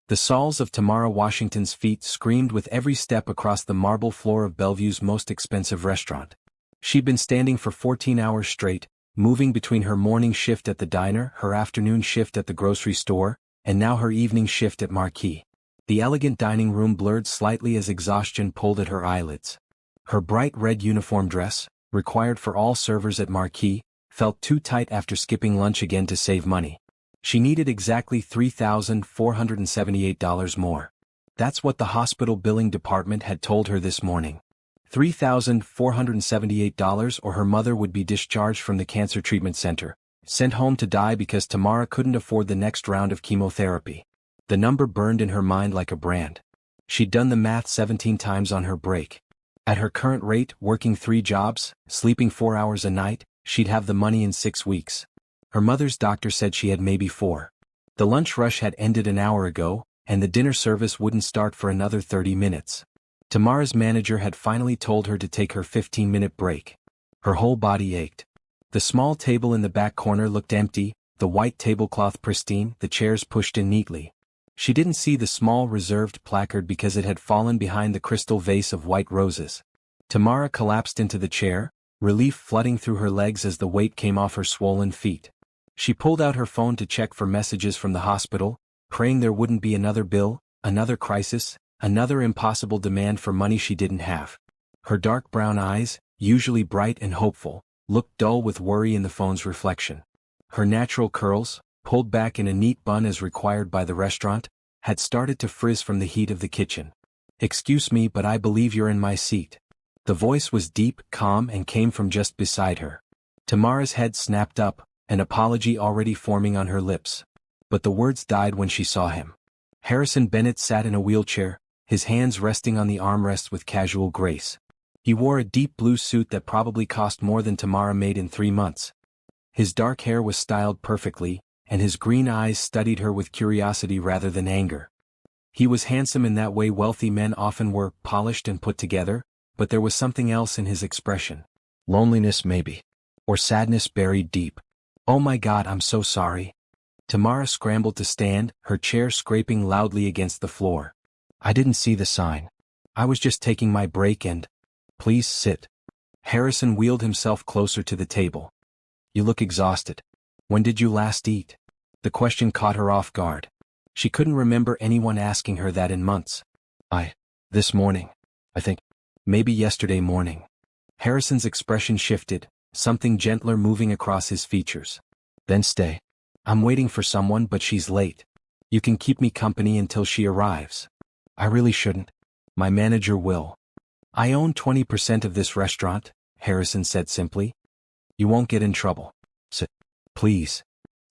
The soles of Tamara Washington's feet screamed with every step across the marble floor of Bellevue's most expensive restaurant. She'd been standing for 14 hours straight, moving between her morning shift at the diner, her afternoon shift at the grocery store, and now her evening shift at Marquis. The elegant dining room blurred slightly as exhaustion pulled at her eyelids. Her bright red uniform dress, required for all servers at Marquis, felt too tight after skipping lunch again to save money. She needed exactly $3,478 more. That's what the hospital billing department had told her this morning. $3,478 or her mother would be discharged from the cancer treatment center, sent home to die because Tamara couldn't afford the next round of chemotherapy. The number burned in her mind like a brand. She'd done the math 17 times on her break. At her current rate, working 3 jobs, sleeping 4 hours a night, she'd have the money in 6 weeks. Her mother's doctor said she had maybe 4. The lunch rush had ended an hour ago, and the dinner service wouldn't start for another 30 minutes. Tamara's manager had finally told her to take her 15-minute break. Her whole body ached. The small table in the back corner looked empty, the white tablecloth pristine, the chairs pushed in neatly. She didn't see the small reserved placard because it had fallen behind the crystal vase of white roses. Tamara collapsed into the chair, relief flooding through her legs as the weight came off her swollen feet. She pulled out her phone to check for messages from the hospital, praying there wouldn't be another bill, another crisis, another impossible demand for money she didn't have. Her dark brown eyes, usually bright and hopeful, looked dull with worry in the phone's reflection. Her natural curls, pulled back in a neat bun as required by the restaurant, had started to frizz from the heat of the kitchen. "Excuse me, but I believe you're in my seat." The voice was deep, calm, and came from just beside her. Tamara's head snapped up, an apology already forming on her lips. But the words died when she saw him. Harrison Bennett sat in a wheelchair, his hands resting on the armrests with casual grace. He wore a deep blue suit that probably cost more than Tamara made in 3 months. His dark hair was styled perfectly, and his green eyes studied her with curiosity rather than anger. He was handsome in that way wealthy men often were, polished and put together, but there was something else in his expression. Loneliness maybe. Or sadness buried deep. "Oh my God, I'm so sorry." Tamara scrambled to stand, her chair scraping loudly against the floor. "I didn't see the sign. I was just taking my break and—" "Please sit." Harrison wheeled himself closer to the table. "You look exhausted. When did you last eat?" The question caught her off guard. She couldn't remember anyone asking her that in months. This morning. I think. Maybe yesterday morning." Harrison's expression shifted, something gentler moving across his features. "Then stay. I'm waiting for someone but she's late. You can keep me company until she arrives." "I really shouldn't. My manager will." "I own 20% of this restaurant," Harrison said simply. "You won't get in trouble. Sit. Please."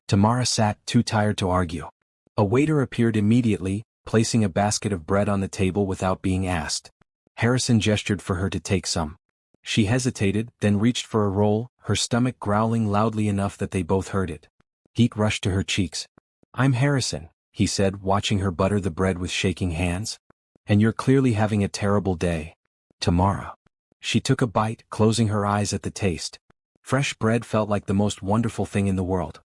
Tamara sat, too tired to argue. A waiter appeared immediately, placing a basket of bread on the table without being asked. Harrison gestured for her to take some. She hesitated, then reached for a roll, her stomach growling loudly enough that they both heard it. Heat rushed to her cheeks. "I'm Harrison," he said, watching her butter the bread with shaking hands. "And you're clearly having a terrible day." "Tamara." She took a bite, closing her eyes at the taste. Fresh bread felt like the most wonderful thing in the world.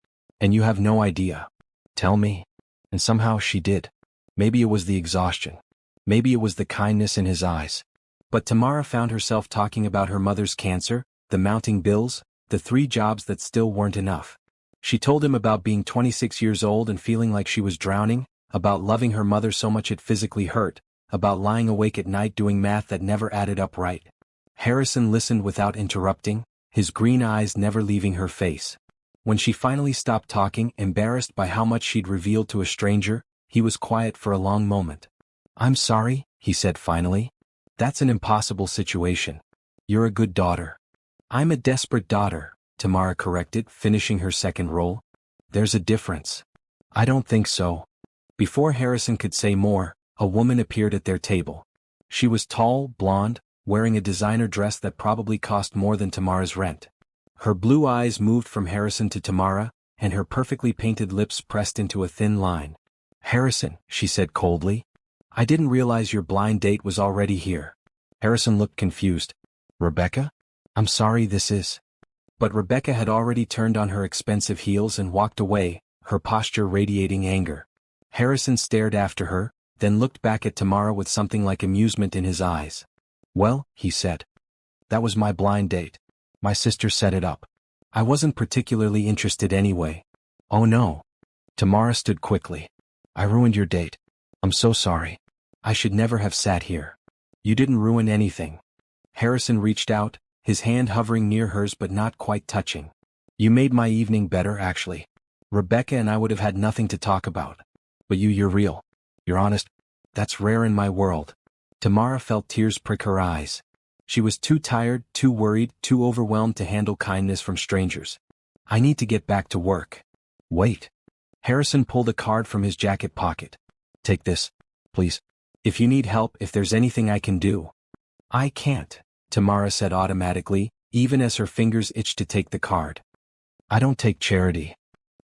"And you have no idea." "Tell me." And somehow she did. Maybe it was the exhaustion. Maybe it was the kindness in his eyes. But Tamara found herself talking about her mother's cancer, the mounting bills, the 3 jobs that still weren't enough. She told him about being 26 years old and feeling like she was drowning, about loving her mother so much it physically hurt, about lying awake at night doing math that never added up right. Harrison listened without interrupting, his green eyes never leaving her face. When she finally stopped talking, embarrassed by how much she'd revealed to a stranger, he was quiet for a long moment. "I'm sorry," he said finally. "That's an impossible situation. You're a good daughter." "I'm a desperate daughter," Tamara corrected, finishing her second roll. "There's a difference." "I don't think so." Before Harrison could say more, a woman appeared at their table. She was tall, blonde, wearing a designer dress that probably cost more than Tamara's rent. Her blue eyes moved from Harrison to Tamara, and her perfectly painted lips pressed into a thin line. "Harrison," she said coldly. "I didn't realize your blind date was already here." Harrison looked confused. "Rebecca? I'm sorry this is—" But Rebecca had already turned on her expensive heels and walked away, her posture radiating anger. Harrison stared after her, then looked back at Tamara with something like amusement in his eyes. "Well," he said. "That was my blind date. My sister set it up. I wasn't particularly interested anyway." "Oh no." Tamara stood quickly. "I ruined your date. I'm so sorry. I should never have sat here." "You didn't ruin anything." Harrison reached out, his hand hovering near hers but not quite touching. "You made my evening better, actually. Rebecca and I would have had nothing to talk about. But you're real. You're honest. That's rare in my world." Tamara felt tears prick her eyes. She was too tired, too worried, too overwhelmed to handle kindness from strangers. "I need to get back to work." "Wait." Harrison pulled a card from his jacket pocket. "Take this, please. If you need help, if there's anything I can do." "I can't," Tamara said automatically, even as her fingers itched to take the card. "I don't take charity."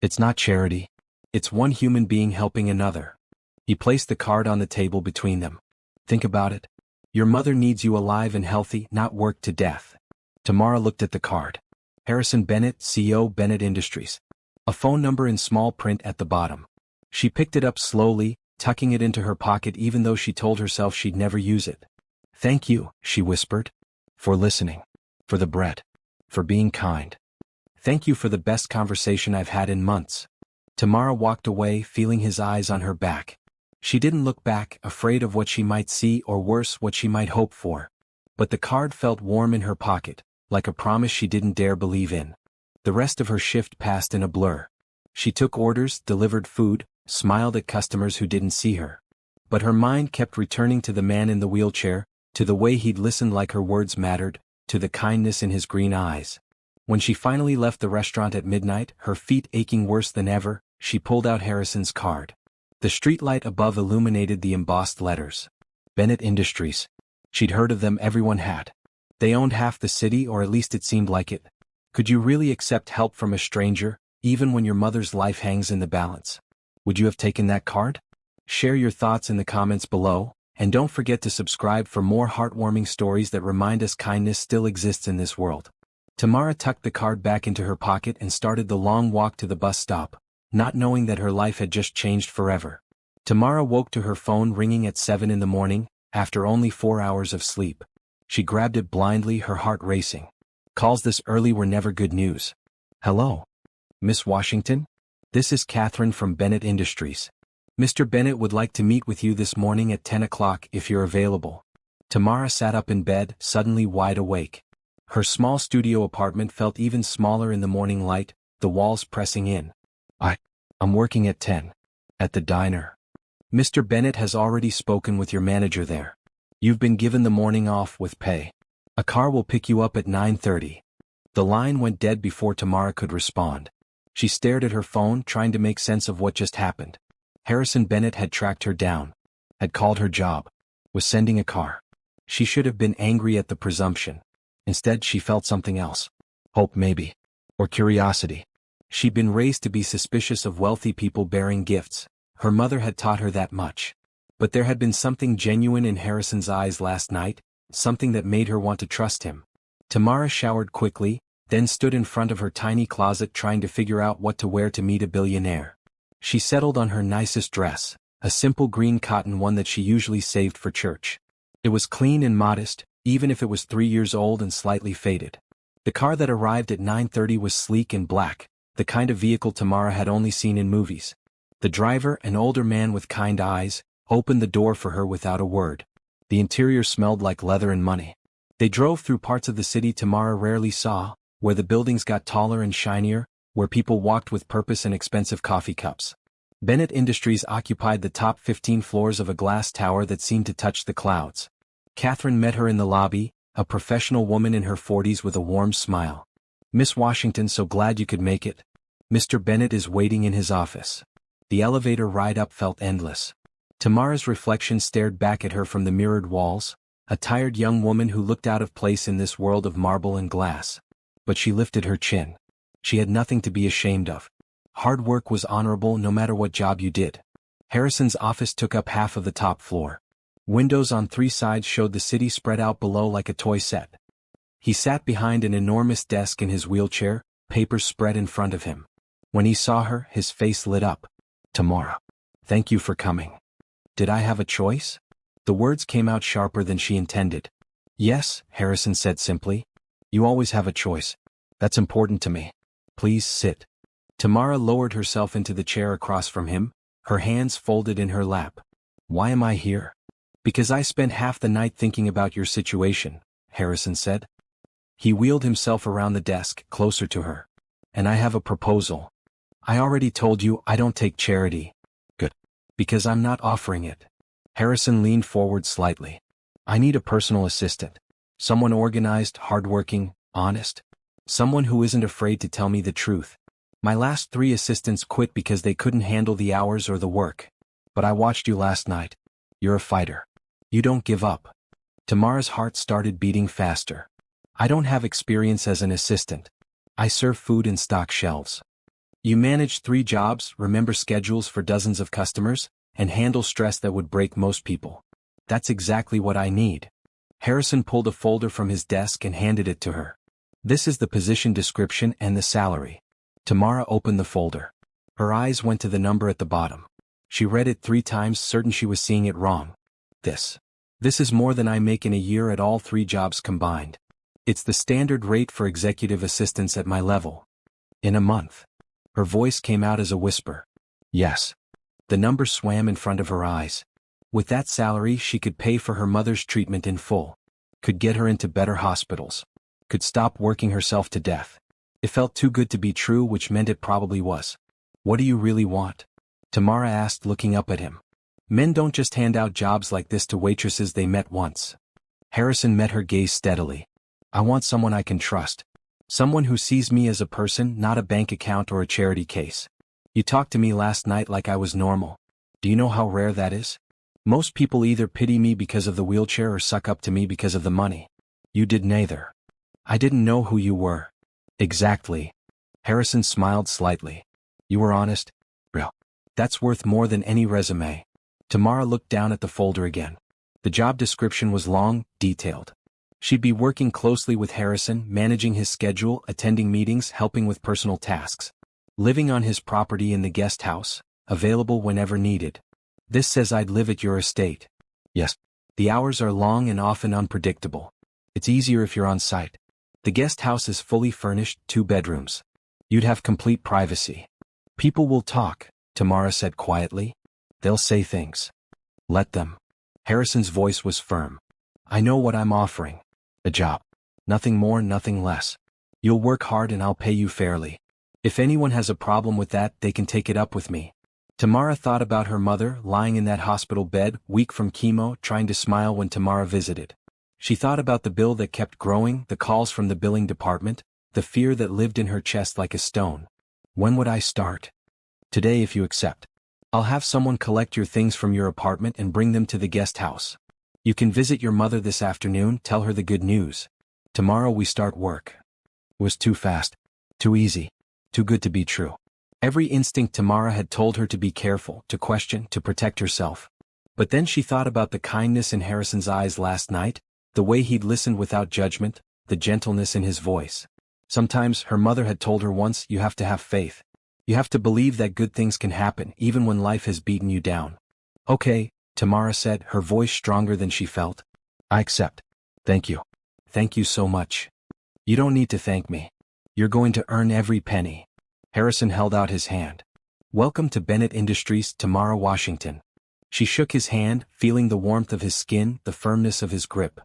"It's not charity. It's one human being helping another." He placed the card on the table between them. "Think about it. Your mother needs you alive and healthy, not worked to death." Tamara looked at the card. Harrison Bennett, CEO, Bennett Industries. A phone number in small print at the bottom. She picked it up slowly, tucking it into her pocket even though she told herself she'd never use it. "Thank you," she whispered. "For listening. For the bread. For being kind. Thank you for the best conversation I've had in months." Tamara walked away, feeling his eyes on her back. She didn't look back, afraid of what she might see or worse, what she might hope for. But the card felt warm in her pocket, like a promise she didn't dare believe in. The rest of her shift passed in a blur. She took orders, delivered food, smiled at customers who didn't see her. But her mind kept returning to the man in the wheelchair, to the way he'd listened like her words mattered, to the kindness in his green eyes. When she finally left the restaurant at midnight, her feet aching worse than ever, she pulled out Harrison's card. The streetlight above illuminated the embossed letters. Bennett Industries. She'd heard of them, everyone had. They owned half the city, or at least it seemed like it. Could you really accept help from a stranger, even when your mother's life hangs in the balance? Would you have taken that card? Share your thoughts in the comments below, and don't forget to subscribe for more heartwarming stories that remind us kindness still exists in this world. Tamara tucked the card back into her pocket and started the long walk to the bus stop, not knowing that her life had just changed forever. Tamara woke to her phone ringing at 7 in the morning, after only 4 hours of sleep. She grabbed it blindly, her heart racing. Calls this early were never good news. "Hello? Miss Washington? This is Catherine from Bennett Industries. Mr. Bennett would like to meet with you this morning at 10 o'clock if you're available." Tamara sat up in bed, suddenly wide awake. Her small studio apartment felt even smaller in the morning light, the walls pressing in. I'm working at 10. At the diner. Mr. Bennett has already spoken with your manager there. You've been given the morning off with pay. A car will pick you up at 9:30. The line went dead before Tamara could respond. She stared at her phone, trying to make sense of what just happened. Harrison Bennett had tracked her down. Had called her job. Was sending a car. She should have been angry at the presumption. Instead, she felt something else. Hope, maybe. Or curiosity. She'd been raised to be suspicious of wealthy people bearing gifts. Her mother had taught her that much. But there had been something genuine in Harrison's eyes last night, something that made her want to trust him. Tamara showered quickly, then stood in front of her tiny closet trying to figure out what to wear to meet a billionaire. She settled on her nicest dress, a simple green cotton one that she usually saved for church. It was clean and modest, even if it was 3 years old and slightly faded. The car that arrived at 9:30 was sleek and black, the kind of vehicle Tamara had only seen in movies. The driver, an older man with kind eyes, opened the door for her without a word. The interior smelled like leather and money. They drove through parts of the city Tamara rarely saw, where the buildings got taller and shinier, where people walked with purpose and expensive coffee cups. Bennett Industries occupied the top 15 floors of a glass tower that seemed to touch the clouds. Catherine met her in the lobby, a professional woman in her 40s with a warm smile. "Miss Washington, so glad you could make it. Mr. Bennett is waiting in his office." The elevator ride up felt endless. Tamara's reflection stared back at her from the mirrored walls, a tired young woman who looked out of place in this world of marble and glass. But she lifted her chin. She had nothing to be ashamed of. Hard work was honorable no matter what job you did. Harrison's office took up half of the top floor. Windows on 3 sides showed the city spread out below like a toy set. He sat behind an enormous desk in his wheelchair, papers spread in front of him. When he saw her, his face lit up. "Tamara. Thank you for coming. Did I have a choice? The words came out sharper than she intended. Yes, Harrison said simply. You always have a choice. That's important to me. Please sit. Tamara lowered herself into the chair across from him, her hands folded in her lap. Why am I here? Because I spent half the night thinking about your situation, Harrison said. He wheeled himself around the desk, closer to her. And I have a proposal. I already told you I don't take charity. Good. Because I'm not offering it. Harrison leaned forward slightly. I need a personal assistant. Someone organized, hardworking, honest. Someone who isn't afraid to tell me the truth. My last 3 assistants quit because they couldn't handle the hours or the work. But I watched you last night. You're a fighter. You don't give up. Tamara's heart started beating faster. I don't have experience as an assistant. I serve food and stock shelves. You manage 3 jobs, remember schedules for dozens of customers, and handle stress that would break most people. That's exactly what I need. Harrison pulled a folder from his desk and handed it to her. This is the position description and the salary. Tamara opened the folder. Her eyes went to the number at the bottom. She read it 3 times, certain she was seeing it wrong. This is more than I make in a year at all 3 jobs combined. It's the standard rate for executive assistants at my level. In a month. Her voice came out as a whisper. Yes. The number swam in front of her eyes. With that salary she could pay for her mother's treatment in full. Could get her into better hospitals. Could stop working herself to death. It felt too good to be true, which meant it probably was. What do you really want? Tamara asked, looking up at him. Men don't just hand out jobs like this to waitresses they met once. Harrison met her gaze steadily. I want someone I can trust. Someone who sees me as a person, not a bank account or a charity case. You talked to me last night like I was normal. Do you know how rare that is? Most people either pity me because of the wheelchair or suck up to me because of the money. You did neither. I didn't know who you were. Exactly. Harrison smiled slightly. You were honest? Real. That's worth more than any resume. Tamara looked down at the folder again. The job description was long, detailed. She'd be working closely with Harrison, managing his schedule, attending meetings, helping with personal tasks. Living on his property in the guest house, available whenever needed. This says I'd live at your estate. Yes. The hours are long and often unpredictable. It's easier if you're on site. The guest house is fully furnished, 2 bedrooms. You'd have complete privacy. People will talk, Tamara said quietly. They'll say things. Let them. Harrison's voice was firm. I know what I'm offering. A job. Nothing more, nothing less. You'll work hard and I'll pay you fairly. If anyone has a problem with that, they can take it up with me. Tamara thought about her mother, lying in that hospital bed, weak from chemo, trying to smile when Tamara visited. She thought about the bill that kept growing, the calls from the billing department, the fear that lived in her chest like a stone. When would I start? Today, if you accept. I'll have someone collect your things from your apartment and bring them to the guest house. You can visit your mother this afternoon, tell her the good news. Tomorrow we start work. It was too fast. Too easy. Too good to be true. Every instinct Tamara had told her to be careful, to question, to protect herself. But then she thought about the kindness in Harrison's eyes last night, the way he'd listened without judgment, the gentleness in his voice. Sometimes, her mother had told her once, you have to have faith. You have to believe that good things can happen, even when life has beaten you down. Okay, Tamara said, her voice stronger than she felt. I accept. Thank you. Thank you so much. You don't need to thank me. You're going to earn every penny. Harrison held out his hand. Welcome to Bennett Industries, Tamara Washington. She shook his hand, feeling the warmth of his skin, the firmness of his grip.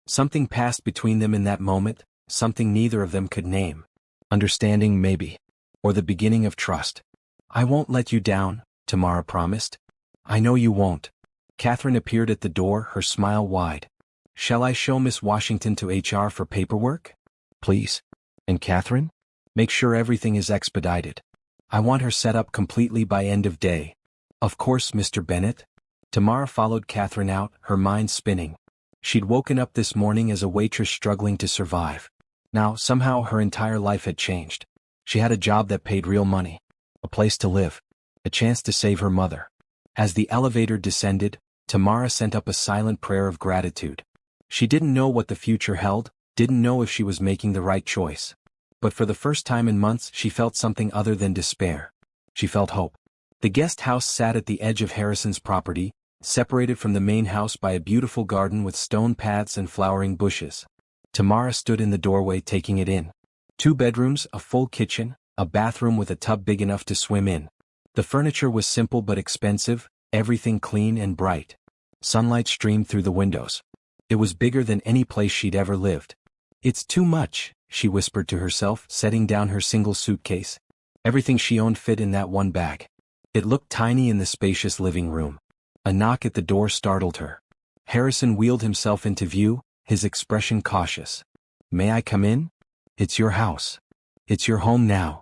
Something passed between them in that moment, something neither of them could name. Understanding, maybe. Or the beginning of trust. I won't let you down, Tamara promised. I know you won't. Catherine appeared at the door, her smile wide. Shall I show Miss Washington to HR for paperwork? Please. And Catherine? Make sure everything is expedited. I want her set up completely by end of day. Of course, Mr. Bennett. Tamara followed Catherine out, her mind spinning. She'd woken up this morning as a waitress struggling to survive. Now, somehow her entire life had changed. She had a job that paid real money. A place to live. A chance to save her mother. As the elevator descended, Tamara sent up a silent prayer of gratitude. She didn't know what the future held, didn't know if she was making the right choice. But for the first time in months she felt something other than despair. She felt hope. The guest house sat at the edge of Harrison's property, separated from the main house by a beautiful garden with stone paths and flowering bushes. Tamara stood in the doorway taking it in. 2 bedrooms, a full kitchen, a bathroom with a tub big enough to swim in. The furniture was simple but expensive, everything clean and bright. Sunlight streamed through the windows. It was bigger than any place she'd ever lived. "It's too much," she whispered to herself, setting down her single suitcase. Everything she owned fit in that one bag. It looked tiny in the spacious living room. A knock at the door startled her. Harrison wheeled himself into view, his expression cautious. "May I come in? It's your house. It's your home now."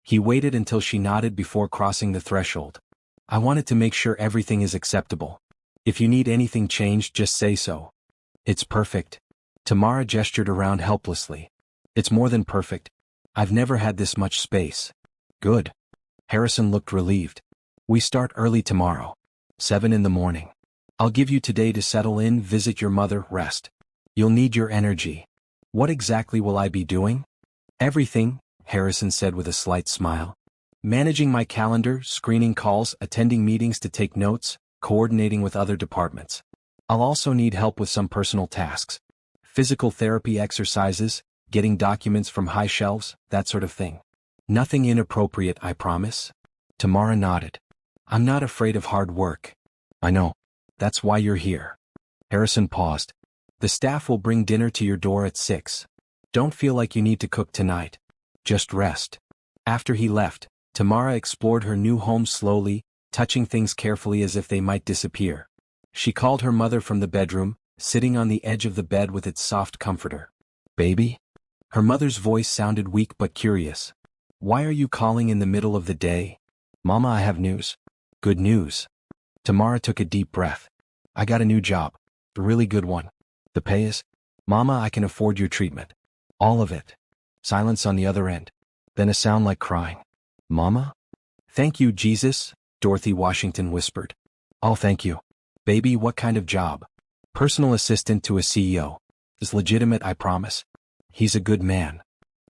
He waited until she nodded before crossing the threshold. "I wanted to make sure everything is acceptable. If you need anything changed, just say so." "It's perfect." Tamara gestured around helplessly. "It's more than perfect. I've never had this much space." "Good." Harrison looked relieved. "We start early tomorrow. 7 in the morning. I'll give you today to settle in, visit your mother, rest. You'll need your energy." "What exactly will I be doing?" "Everything," Harrison said with a slight smile. "Managing my calendar, screening calls, attending meetings to take notes, coordinating with other departments. I'll also need help with some personal tasks. Physical therapy exercises, getting documents from high shelves, that sort of thing. Nothing inappropriate, I promise." Tamara nodded. "I'm not afraid of hard work." "I know. That's why you're here." Harrison paused. "The staff will bring dinner to your door at 6. Don't feel like you need to cook tonight. Just rest." After he left, Tamara explored her new home slowly, touching things carefully as if they might disappear. She called her mother from the bedroom, sitting on the edge of the bed with its soft comforter. "Baby?" Her mother's voice sounded weak but curious. "Why are you calling in the middle of the day?" "Mama, I have news." "Good news." Tamara took a deep breath. "I got a new job. A really good one. The pay is—" "Mama, I can afford your treatment. All of it." Silence on the other end. Then a sound like crying. "Mama?" "Thank you, Jesus," Dorothy Washington whispered. "Oh, thank you. Baby, what kind of job?" "Personal assistant to a CEO. Is legitimate, I promise. He's a good man."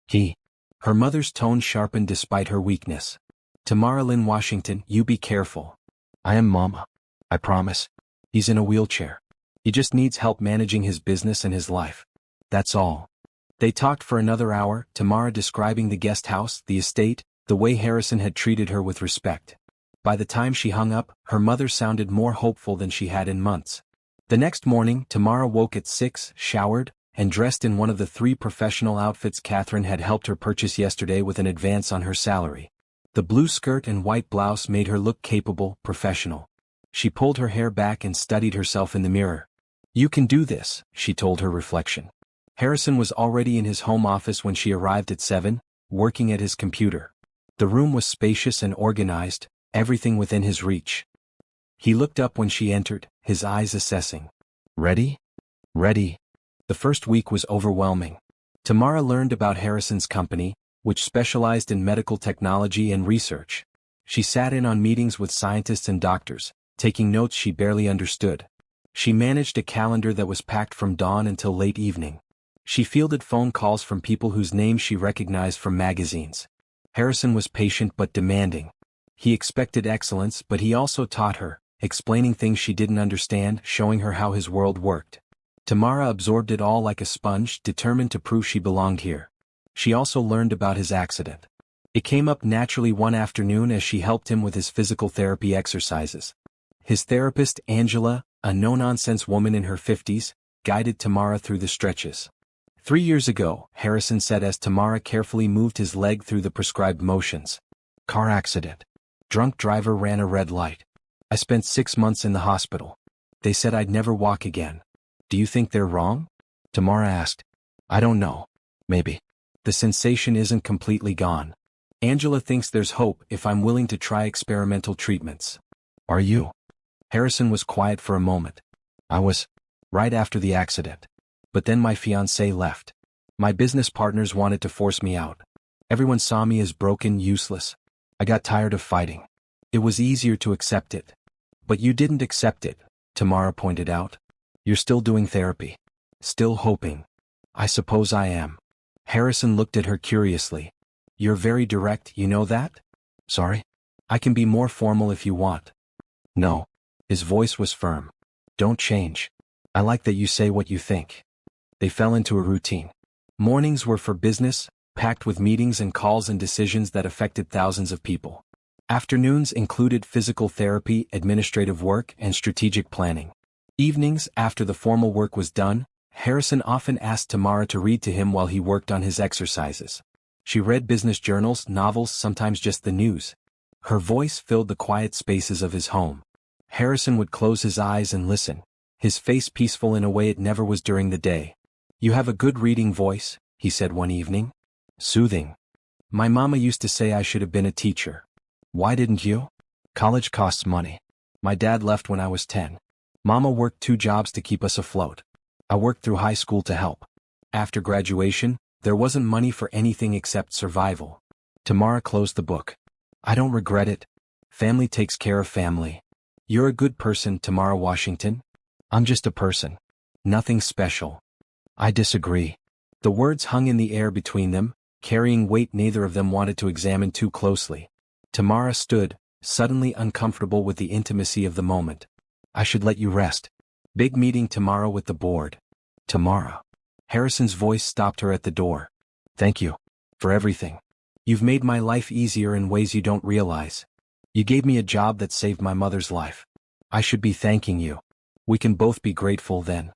"He." Her mother's tone sharpened despite her weakness. "Tamara Lynn Washington, you be careful." "I am, Mama. I promise. He's in a wheelchair. He just needs help managing his business and his life. That's all." They talked for another hour, Tamara describing the guest house, the estate, the way Harrison had treated her with respect. By the time she hung up, her mother sounded more hopeful than she had in months. The next morning, Tamara woke at 6, showered, and dressed in one of the 3 professional outfits Catherine had helped her purchase yesterday with an advance on her salary. The blue skirt and white blouse made her look capable, professional. She pulled her hair back and studied herself in the mirror. "You can do this," she told her reflection. Harrison was already in his home office when she arrived at 7, working at his computer. The room was spacious and organized, everything within his reach. He looked up when she entered, his eyes assessing. "Ready?" "Ready." The first week was overwhelming. Tamara learned about Harrison's company, which specialized in medical technology and research. She sat in on meetings with scientists and doctors, taking notes she barely understood. She managed a calendar that was packed from dawn until late evening. She fielded phone calls from people whose names she recognized from magazines. Harrison was patient but demanding. He expected excellence, but he also taught her, explaining things she didn't understand, showing her how his world worked. Tamara absorbed it all like a sponge, determined to prove she belonged here. She also learned about his accident. It came up naturally one afternoon as she helped him with his physical therapy exercises. His therapist, Angela, a no-nonsense woman in her 50s, guided Tamara through the stretches. 3 years ago, Harrison said as Tamara carefully moved his leg through the prescribed motions. "Car accident. Drunk driver ran a red light. I spent 6 months in the hospital. They said I'd never walk again. Do you think they're wrong?" Tamara asked. "I don't know. Maybe. The sensation isn't completely gone. Angela thinks there's hope if I'm willing to try experimental treatments." "Are you?" Harrison was quiet for a moment. "I was. Right after the accident. But then my fiancée left. My business partners wanted to force me out. Everyone saw me as broken, useless. I got tired of fighting. It was easier to accept it." "But you didn't accept it," Tamara pointed out. "You're still doing therapy. Still hoping." "I suppose I am." Harrison looked at her curiously. "You're very direct, you know that?" "Sorry?" I can be more formal if you want. No. His voice was firm. Don't change. I like that you say what you think. They fell into a routine. Mornings were for business, packed with meetings and calls and decisions that affected thousands of people. Afternoons included physical therapy, administrative work, and strategic planning. Evenings, after the formal work was done, Harrison often asked Tamara to read to him while he worked on his exercises. She read business journals, novels, sometimes just the news. Her voice filled the quiet spaces of his home. Harrison would close his eyes and listen, his face peaceful in a way it never was during the day. You have a good reading voice, he said one evening. Soothing. My mama used to say I should have been a teacher. Why didn't you? College costs money. My dad left when I was 10. Mama worked 2 jobs to keep us afloat. I worked through high school to help. After graduation, there wasn't money for anything except survival. Tamara closed the book. I don't regret it. Family takes care of family. You're a good person, Tamara Washington. I'm just a person. Nothing special. I disagree. The words hung in the air between them, carrying weight neither of them wanted to examine too closely. Tamara stood, suddenly uncomfortable with the intimacy of the moment. I should let you rest. Big meeting tomorrow with the board. Tamara. Harrison's voice stopped her at the door. Thank you. For everything. You've made my life easier in ways you don't realize. You gave me a job that saved my mother's life. I should be thanking you. We can both be grateful then.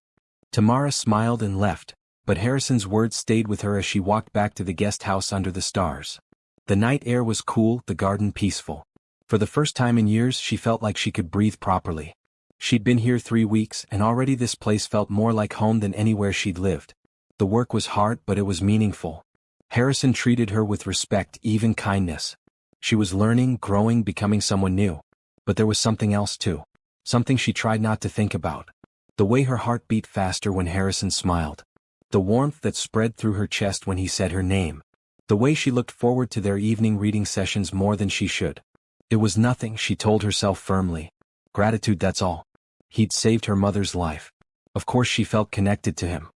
Tamara smiled and left, but Harrison's words stayed with her as she walked back to the guest house under the stars. The night air was cool, the garden peaceful. For the first time in years she felt like she could breathe properly. She'd been here 3 weeks and already this place felt more like home than anywhere she'd lived. The work was hard but it was meaningful. Harrison treated her with respect, even kindness. She was learning, growing, becoming someone new. But there was something else too. Something she tried not to think about. The way her heart beat faster when Harrison smiled. The warmth that spread through her chest when he said her name. The way she looked forward to their evening reading sessions more than she should. It was nothing, she told herself firmly. Gratitude, that's all. He'd saved her mother's life. Of course she felt connected to him.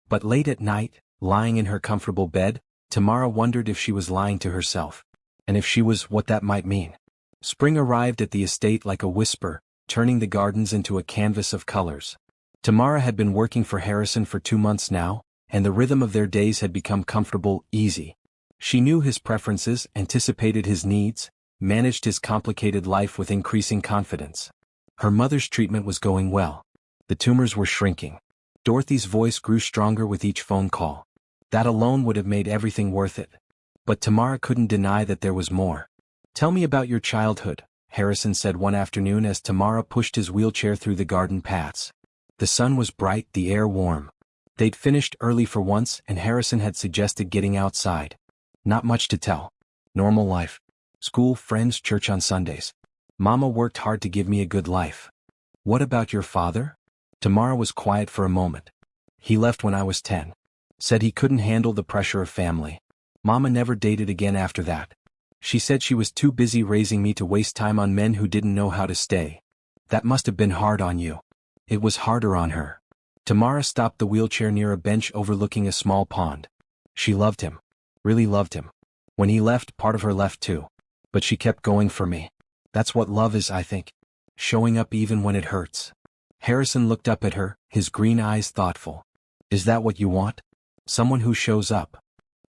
But late at night, lying in her comfortable bed, Tamara wondered if she was lying to herself. And if she was, what that might mean. Spring arrived at the estate like a whisper, turning the gardens into a canvas of colors. Tamara had been working for Harrison for 2 months now, and the rhythm of their days had become comfortable, easy. She knew his preferences, anticipated his needs, managed his complicated life with increasing confidence. Her mother's treatment was going well. The tumors were shrinking. Dorothy's voice grew stronger with each phone call. That alone would have made everything worth it. But Tamara couldn't deny that there was more. Tell me about your childhood, Harrison said one afternoon as Tamara pushed his wheelchair through the garden paths. The sun was bright, the air warm. They'd finished early for once and Harrison had suggested getting outside. Not much to tell. Normal life. School, friends, church on Sundays. Mama worked hard to give me a good life. What about your father? Tamara was quiet for a moment. He left when I was 10. Said he couldn't handle the pressure of family. Mama never dated again after that. She said she was too busy raising me to waste time on men who didn't know how to stay. That must have been hard on you. It was harder on her. Tamara stopped the wheelchair near a bench overlooking a small pond. She loved him. Really loved him. When he left, part of her left too. But she kept going for me. That's what love is, I think. Showing up even when it hurts. Harrison looked up at her, his green eyes thoughtful. Is that what you want? Someone who shows up.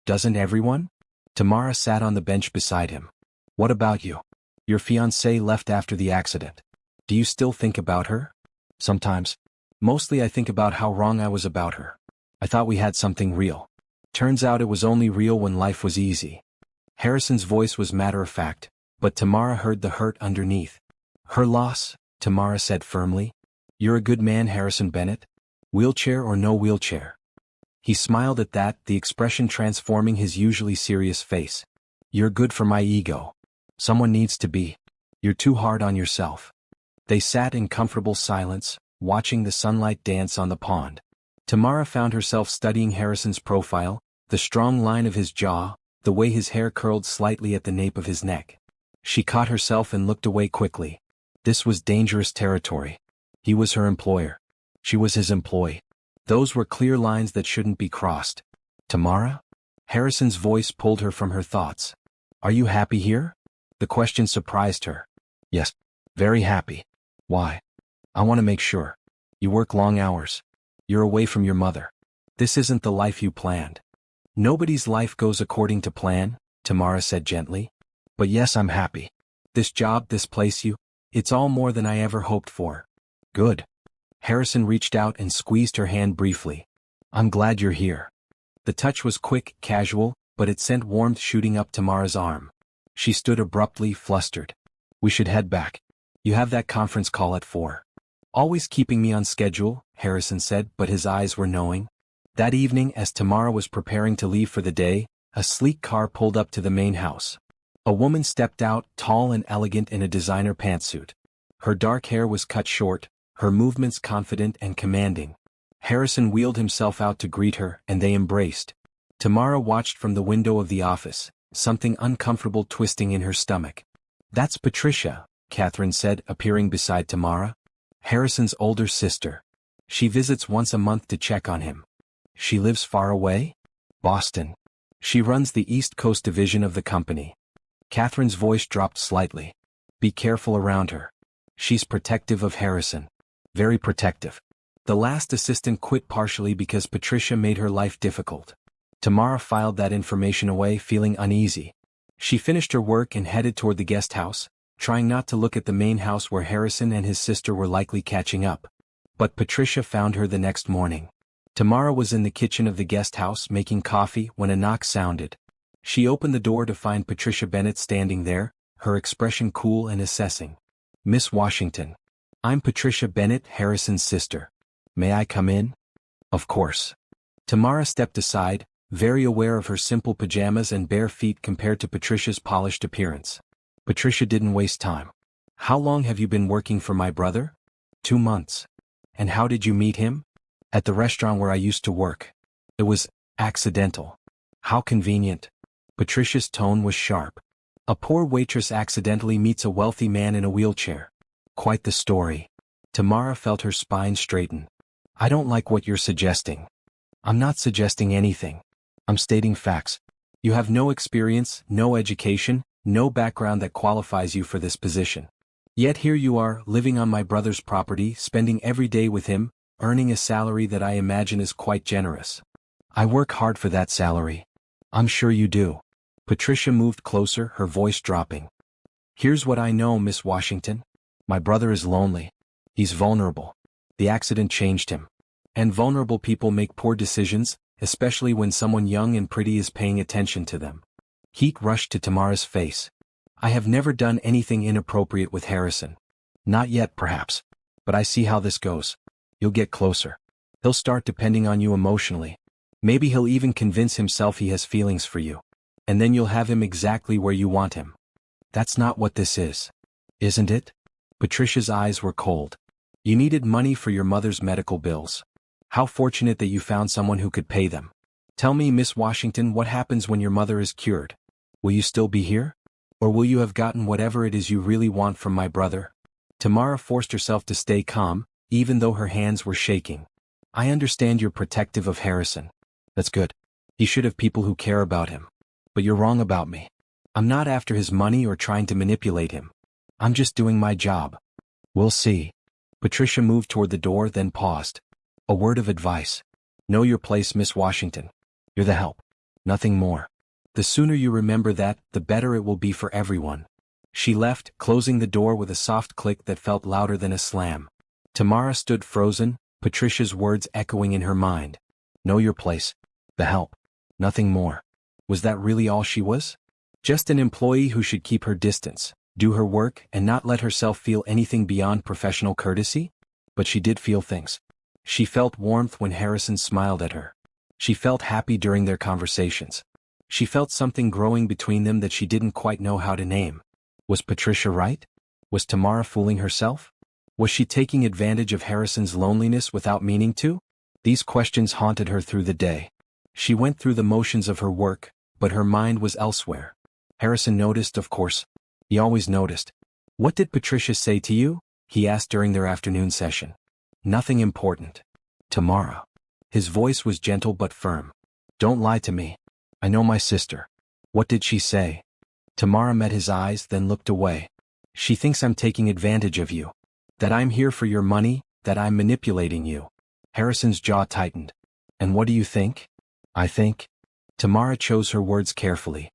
Doesn't everyone? Tamara sat on the bench beside him. What about you? Your fiancée left after the accident. Do you still think about her? Sometimes. Mostly I think about how wrong I was about her. I thought we had something real. Turns out it was only real when life was easy. Harrison's voice was matter-of-fact, but Tamara heard the hurt underneath. Her loss, Tamara said firmly. You're a good man, Harrison Bennett. Wheelchair or no wheelchair. He smiled at that, the expression transforming his usually serious face. You're good for my ego. Someone needs to be. You're too hard on yourself. They sat in comfortable silence, watching the sunlight dance on the pond. Tamara found herself studying Harrison's profile, the strong line of his jaw, the way his hair curled slightly at the nape of his neck. She caught herself and looked away quickly. This was dangerous territory. He was her employer. She was his employee. Those were clear lines that shouldn't be crossed. Tamara? Harrison's voice pulled her from her thoughts. Are you happy here? The question surprised her. Yes. Very happy. Why? I want to make sure. You work long hours. You're away from your mother. This isn't the life you planned. Nobody's life goes according to plan, Tamara said gently. But yes, I'm happy. This job, this place, it's all more than I ever hoped for. Good. Harrison reached out and squeezed her hand briefly. I'm glad you're here. The touch was quick, casual, but it sent warmth shooting up Tamara's arm. She stood abruptly, flustered. We should head back. You have that conference call at 4. Always keeping me on schedule, Harrison said, but his eyes were knowing. That evening, as Tamara was preparing to leave for the day, a sleek car pulled up to the main house. A woman stepped out, tall and elegant in a designer pantsuit. Her dark hair was cut short, her movements confident and commanding. Harrison wheeled himself out to greet her, and they embraced. Tamara watched from the window of the office, something uncomfortable twisting in her stomach. That's Patricia, Catherine said, appearing beside Tamara. Harrison's older sister. She visits once a month to check on him. She lives far away? Boston. She runs the East Coast division of the company. Catherine's voice dropped slightly. Be careful around her. She's protective of Harrison. Very protective. The last assistant quit partially because Patricia made her life difficult. Tamara filed that information away, feeling uneasy. She finished her work and headed toward the guest house, trying not to look at the main house where Harrison and his sister were likely catching up. But Patricia found her the next morning. Tamara was in the kitchen of the guest house making coffee when a knock sounded. She opened the door to find Patricia Bennett standing there, her expression cool and assessing. Miss Washington. I'm Patricia Bennett, Harrison's sister. May I come in? Of course. Tamara stepped aside, very aware of her simple pajamas and bare feet compared to Patricia's polished appearance. Patricia didn't waste time. How long have you been working for my brother? 2 months. And how did you meet him? At the restaurant where I used to work. It was accidental. How convenient. Patricia's tone was sharp. A poor waitress accidentally meets a wealthy man in a wheelchair. Quite the story. Tamara felt her spine straighten. I don't like what you're suggesting. I'm not suggesting anything. I'm stating facts. You have no experience, no education, no background that qualifies you for this position. Yet here you are, living on my brother's property, spending every day with him, earning a salary that I imagine is quite generous. I work hard for that salary. I'm sure you do. Patricia moved closer, her voice dropping. Here's what I know, Miss Washington. My brother is lonely. He's vulnerable. The accident changed him. And vulnerable people make poor decisions, especially when someone young and pretty is paying attention to them. Heat rushed to Tamara's face. I have never done anything inappropriate with Harrison. Not yet, perhaps. But I see how this goes. You'll get closer. He'll start depending on you emotionally. Maybe he'll even convince himself he has feelings for you. And then you'll have him exactly where you want him. That's not what this is. Isn't it? Patricia's eyes were cold. You needed money for your mother's medical bills. How fortunate that you found someone who could pay them. Tell me, Miss Washington, what happens when your mother is cured? Will you still be here? Or will you have gotten whatever it is you really want from my brother? Tamara forced herself to stay calm, even though her hands were shaking. I understand you're protective of Harrison. That's good. He should have people who care about him. But you're wrong about me. I'm not after his money or trying to manipulate him. I'm just doing my job. We'll see. Patricia moved toward the door, then paused. A word of advice. Know your place, Miss Washington. You're the help. Nothing more. The sooner you remember that, the better it will be for everyone. She left, closing the door with a soft click that felt louder than a slam. Tamara stood frozen, Patricia's words echoing in her mind. Know your place. The help. Nothing more. Was that really all she was? Just an employee who should keep her distance, do her work, and not let herself feel anything beyond professional courtesy? But she did feel things. She felt warmth when Harrison smiled at her. She felt happy during their conversations. She felt something growing between them that she didn't quite know how to name. Was Patricia right? Was Tamara fooling herself? Was she taking advantage of Harrison's loneliness without meaning to? These questions haunted her through the day. She went through the motions of her work, but her mind was elsewhere. Harrison noticed, of course. He always noticed. What did Patricia say to you? He asked during their afternoon session. Nothing important. Tamara. His voice was gentle but firm. Don't lie to me. I know my sister. What did she say? Tamara met his eyes, then looked away. She thinks I'm taking advantage of you. That I'm here for your money, that I'm manipulating you. Harrison's jaw tightened. And what do you think? I think. Tamara chose her words carefully.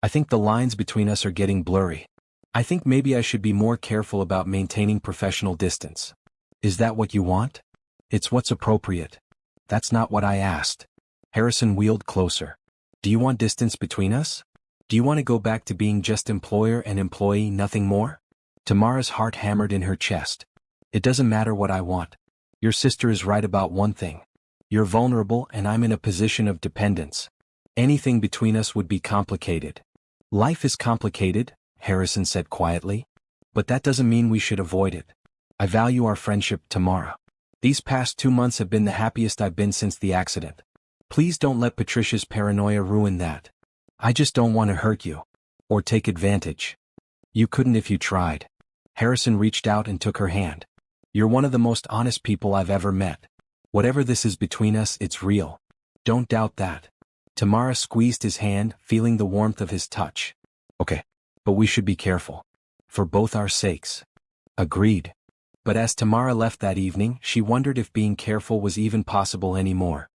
I think the lines between us are getting blurry. I think maybe I should be more careful about maintaining professional distance. Is that what you want? It's what's appropriate. That's not what I asked. Harrison wheeled closer. Do you want distance between us? Do you want to go back to being just employer and employee, nothing more? Tamara's heart hammered in her chest. It doesn't matter what I want. Your sister is right about one thing. You're vulnerable and I'm in a position of dependence. Anything between us would be complicated. Life is complicated, Harrison said quietly. But that doesn't mean we should avoid it. I value our friendship, Tamara. These past 2 months have been the happiest I've been since the accident. Please don't let Patricia's paranoia ruin that. I just don't want to hurt you. Or take advantage. You couldn't if you tried. Harrison reached out and took her hand. You're one of the most honest people I've ever met. Whatever this is between us, it's real. Don't doubt that. Tamara squeezed his hand, feeling the warmth of his touch. Okay. But we should be careful. For both our sakes. Agreed. But as Tamara left that evening, she wondered if being careful was even possible anymore.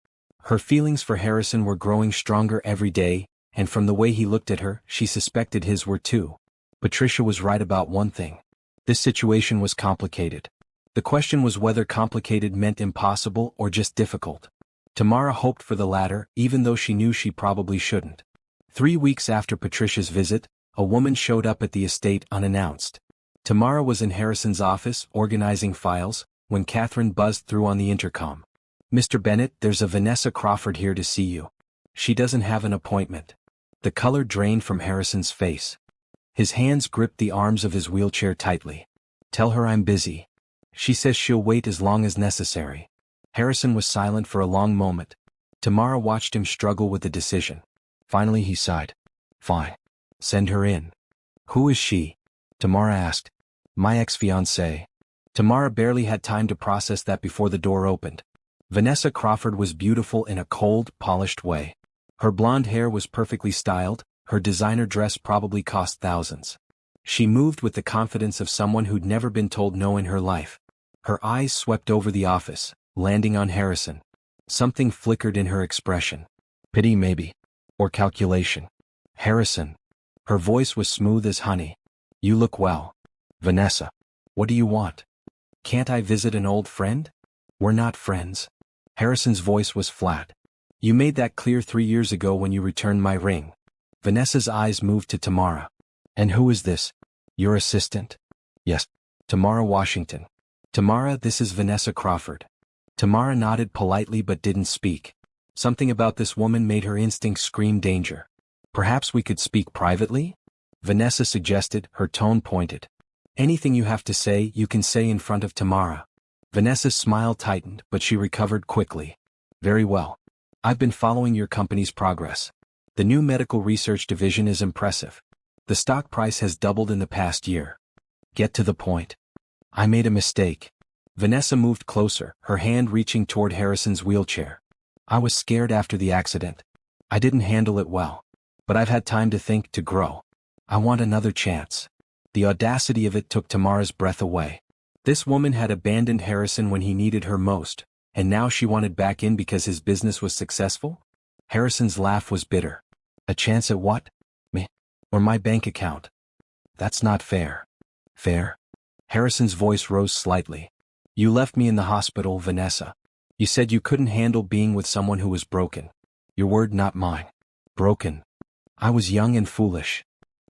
Her feelings for Harrison were growing stronger every day, and from the way he looked at her, she suspected his were too. Patricia was right about one thing. This situation was complicated. The question was whether complicated meant impossible or just difficult. Tamara hoped for the latter, even though she knew she probably shouldn't. 3 weeks after Patricia's visit, a woman showed up at the estate unannounced. Tamara was in Harrison's office, organizing files, when Catherine buzzed through on the intercom. Mr. Bennett, there's a Vanessa Crawford here to see you. She doesn't have an appointment. The color drained from Harrison's face. His hands gripped the arms of his wheelchair tightly. Tell her I'm busy. She says she'll wait as long as necessary. Harrison was silent for a long moment. Tamara watched him struggle with the decision. Finally he sighed. Fine. Send her in. Who is she? Tamara asked. My ex-fiancée. Tamara barely had time to process that before the door opened. Vanessa Crawford was beautiful in a cold, polished way. Her blonde hair was perfectly styled, her designer dress probably cost thousands. She moved with the confidence of someone who'd never been told no in her life. Her eyes swept over the office, landing on Harrison. Something flickered in her expression. Pity maybe. Or calculation. Harrison. Her voice was smooth as honey. You look well. Vanessa. What do you want? Can't I visit an old friend? We're not friends. Harrison's voice was flat. You made that clear 3 years ago when you returned my ring. Vanessa's eyes moved to Tamara. And who is this? Your assistant? Yes. Tamara Washington. Tamara, this is Vanessa Crawford. Tamara nodded politely but didn't speak. Something about this woman made her instincts scream danger. Perhaps we could speak privately? Vanessa suggested, her tone pointed. Anything you have to say, you can say in front of Tamara. Vanessa's smile tightened, but she recovered quickly. Very well. I've been following your company's progress. The new medical research division is impressive. The stock price has doubled in the past year. Get to the point. I made a mistake. Vanessa moved closer, her hand reaching toward Harrison's wheelchair. I was scared after the accident. I didn't handle it well. But I've had time to think, to grow. I want another chance. The audacity of it took Tamara's breath away. This woman had abandoned Harrison when he needed her most, and now she wanted back in because his business was successful? Harrison's laugh was bitter. A chance at what? Me? Or my bank account? That's not fair. Fair? Harrison's voice rose slightly. You left me in the hospital, Vanessa. You said you couldn't handle being with someone who was broken. Your word, not mine. Broken. I was young and foolish.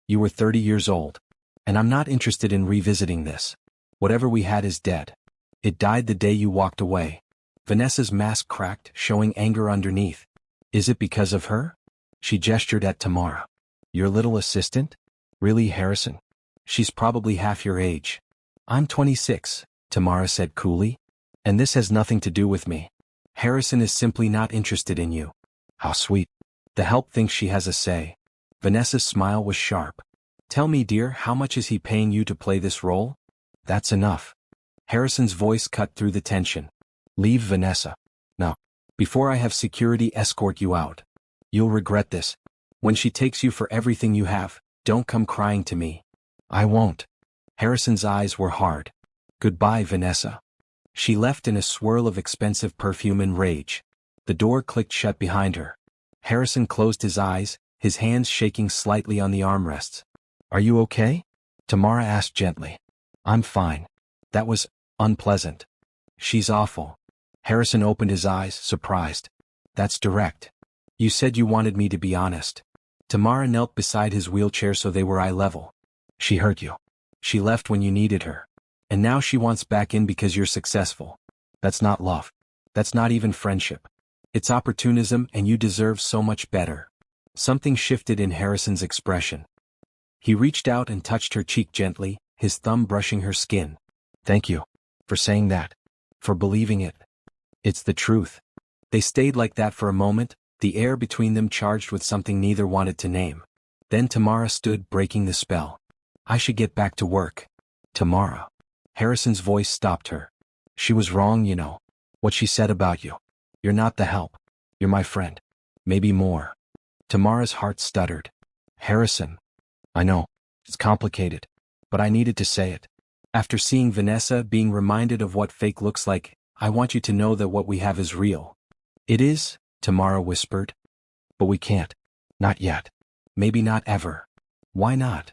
You were 30 years old. And I'm not interested in revisiting this. Whatever we had is dead. It died the day you walked away. Vanessa's mask cracked, showing anger underneath. Is it because of her? She gestured at Tamara. Your little assistant? Really, Harrison? She's probably half your age. I'm 26, Tamara said coolly. And this has nothing to do with me. Harrison is simply not interested in you. How sweet. The help thinks she has a say. Vanessa's smile was sharp. Tell me, dear, how much is he paying you to play this role? That's enough. Harrison's voice cut through the tension. Leave, Vanessa. Now. Before I have security escort you out. You'll regret this. When she takes you for everything you have, Don't come crying to me. I won't. Harrison's eyes were hard. Goodbye, Vanessa. She left in a swirl of expensive perfume and rage. The door clicked shut behind her. Harrison closed his eyes, his hands shaking slightly on the armrests. Are you okay? Tamara asked gently. I'm fine. That was unpleasant. She's awful. Harrison opened his eyes, surprised. That's direct. You said you wanted me to be honest. Tamara knelt beside his wheelchair so they were eye level. She hurt you. She left when you needed her. And now she wants back in because you're successful. That's not love. That's not even friendship. It's opportunism, and you deserve so much better. Something shifted in Harrison's expression. He reached out and touched her cheek gently, his thumb brushing her skin. Thank you. For saying that. For believing it. It's the truth. They stayed like that for a moment, the air between them charged with something neither wanted to name. Then Tamara stood, breaking the spell. I should get back to work. Tamara. Harrison's voice stopped her. She was wrong, you know. What she said about you. You're not the help. You're my friend. Maybe more. Tamara's heart stuttered. Harrison. I know. It's complicated. But I needed to say it. After seeing Vanessa, being reminded of what fake looks like, I want you to know that what we have is real. It is, Tamara whispered. But we can't. Not yet. Maybe not ever. Why not?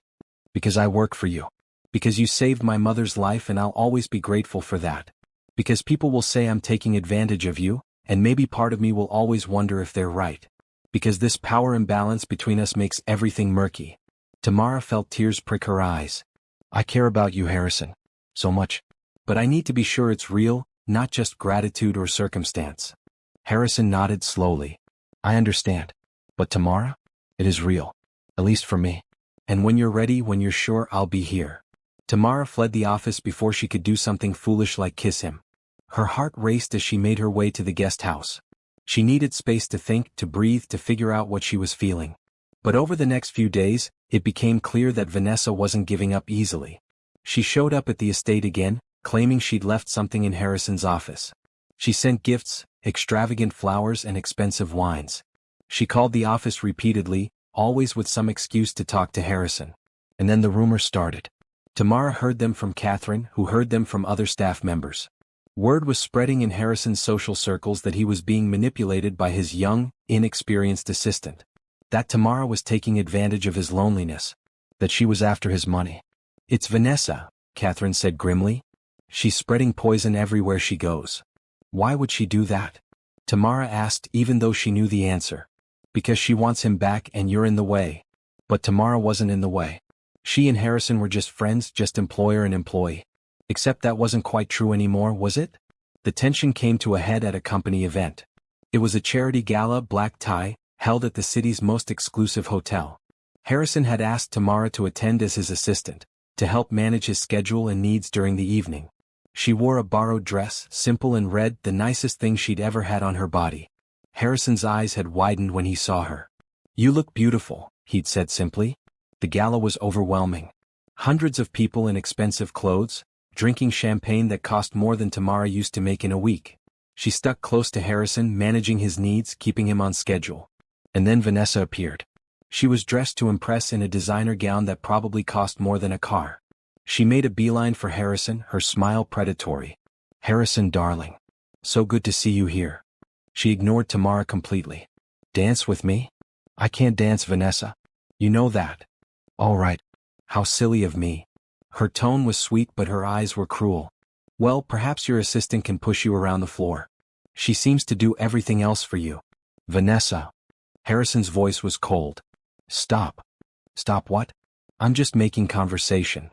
Because I work for you. Because you saved my mother's life, and I'll always be grateful for that. Because people will say I'm taking advantage of you, and maybe part of me will always wonder if they're right. Because this power imbalance between us makes everything murky. Tamara felt tears prick her eyes. I care about you, Harrison. So much. But I need to be sure it's real, not just gratitude or circumstance. Harrison nodded slowly. I understand. But Tamara? It is real. At least for me. And when you're ready, when you're sure, I'll be here. Tamara fled the office before she could do something foolish like kiss him. Her heart raced as she made her way to the guest house. She needed space to think, to breathe, to figure out what she was feeling. But over the next few days, it became clear that Vanessa wasn't giving up easily. She showed up at the estate again, claiming she'd left something in Harrison's office. She sent gifts, extravagant flowers and expensive wines. She called the office repeatedly, always with some excuse to talk to Harrison. And then the rumors started. Tamara heard them from Catherine, who heard them from other staff members. Word was spreading in Harrison's social circles that he was being manipulated by his young, inexperienced assistant. That Tamara was taking advantage of his loneliness. That she was after his money. It's Vanessa, Catherine said grimly. She's spreading poison everywhere she goes. Why would she do that? Tamara asked, even though she knew the answer. Because she wants him back and you're in the way. But Tamara wasn't in the way. She and Harrison were just friends, just employer and employee. Except that wasn't quite true anymore, was it? The tension came to a head at a company event. It was a charity gala, black tie, held at the city's most exclusive hotel. Harrison had asked Tamara to attend as his assistant, to help manage his schedule and needs during the evening. She wore a borrowed dress, simple and red, the nicest thing she'd ever had on her body. Harrison's eyes had widened when he saw her. You look beautiful, he'd said simply. The gala was overwhelming. Hundreds of people in expensive clothes, drinking champagne that cost more than Tamara used to make in a week. She stuck close to Harrison, managing his needs, keeping him on schedule. And then Vanessa appeared. She was dressed to impress in a designer gown that probably cost more than a car. She made a beeline for Harrison, her smile predatory. Harrison, darling. So good to see you here. She ignored Tamara completely. Dance with me? I can't dance, Vanessa. You know that. All right. How silly of me. Her tone was sweet but her eyes were cruel. Well, perhaps your assistant can push you around the floor. She seems to do everything else for you. Vanessa. Harrison's voice was cold. Stop. Stop what? I'm just making conversation.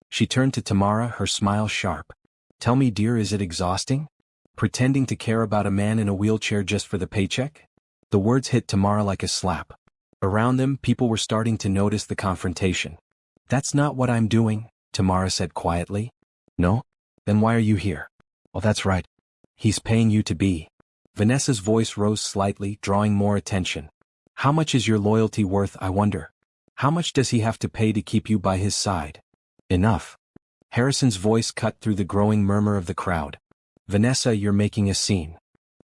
She turned to Tamara, her smile sharp. Tell me, dear, is it exhausting? Pretending to care about a man in a wheelchair just for the paycheck? The words hit Tamara like a slap. Around them, people were starting to notice the confrontation. That's not what I'm doing, Tamara said quietly. No? Then why are you here? Oh, that's right. He's paying you to be. Vanessa's voice rose slightly, drawing more attention. How much is your loyalty worth, I wonder? How much does he have to pay to keep you by his side? Enough. Harrison's voice cut through the growing murmur of the crowd. Vanessa, you're making a scene.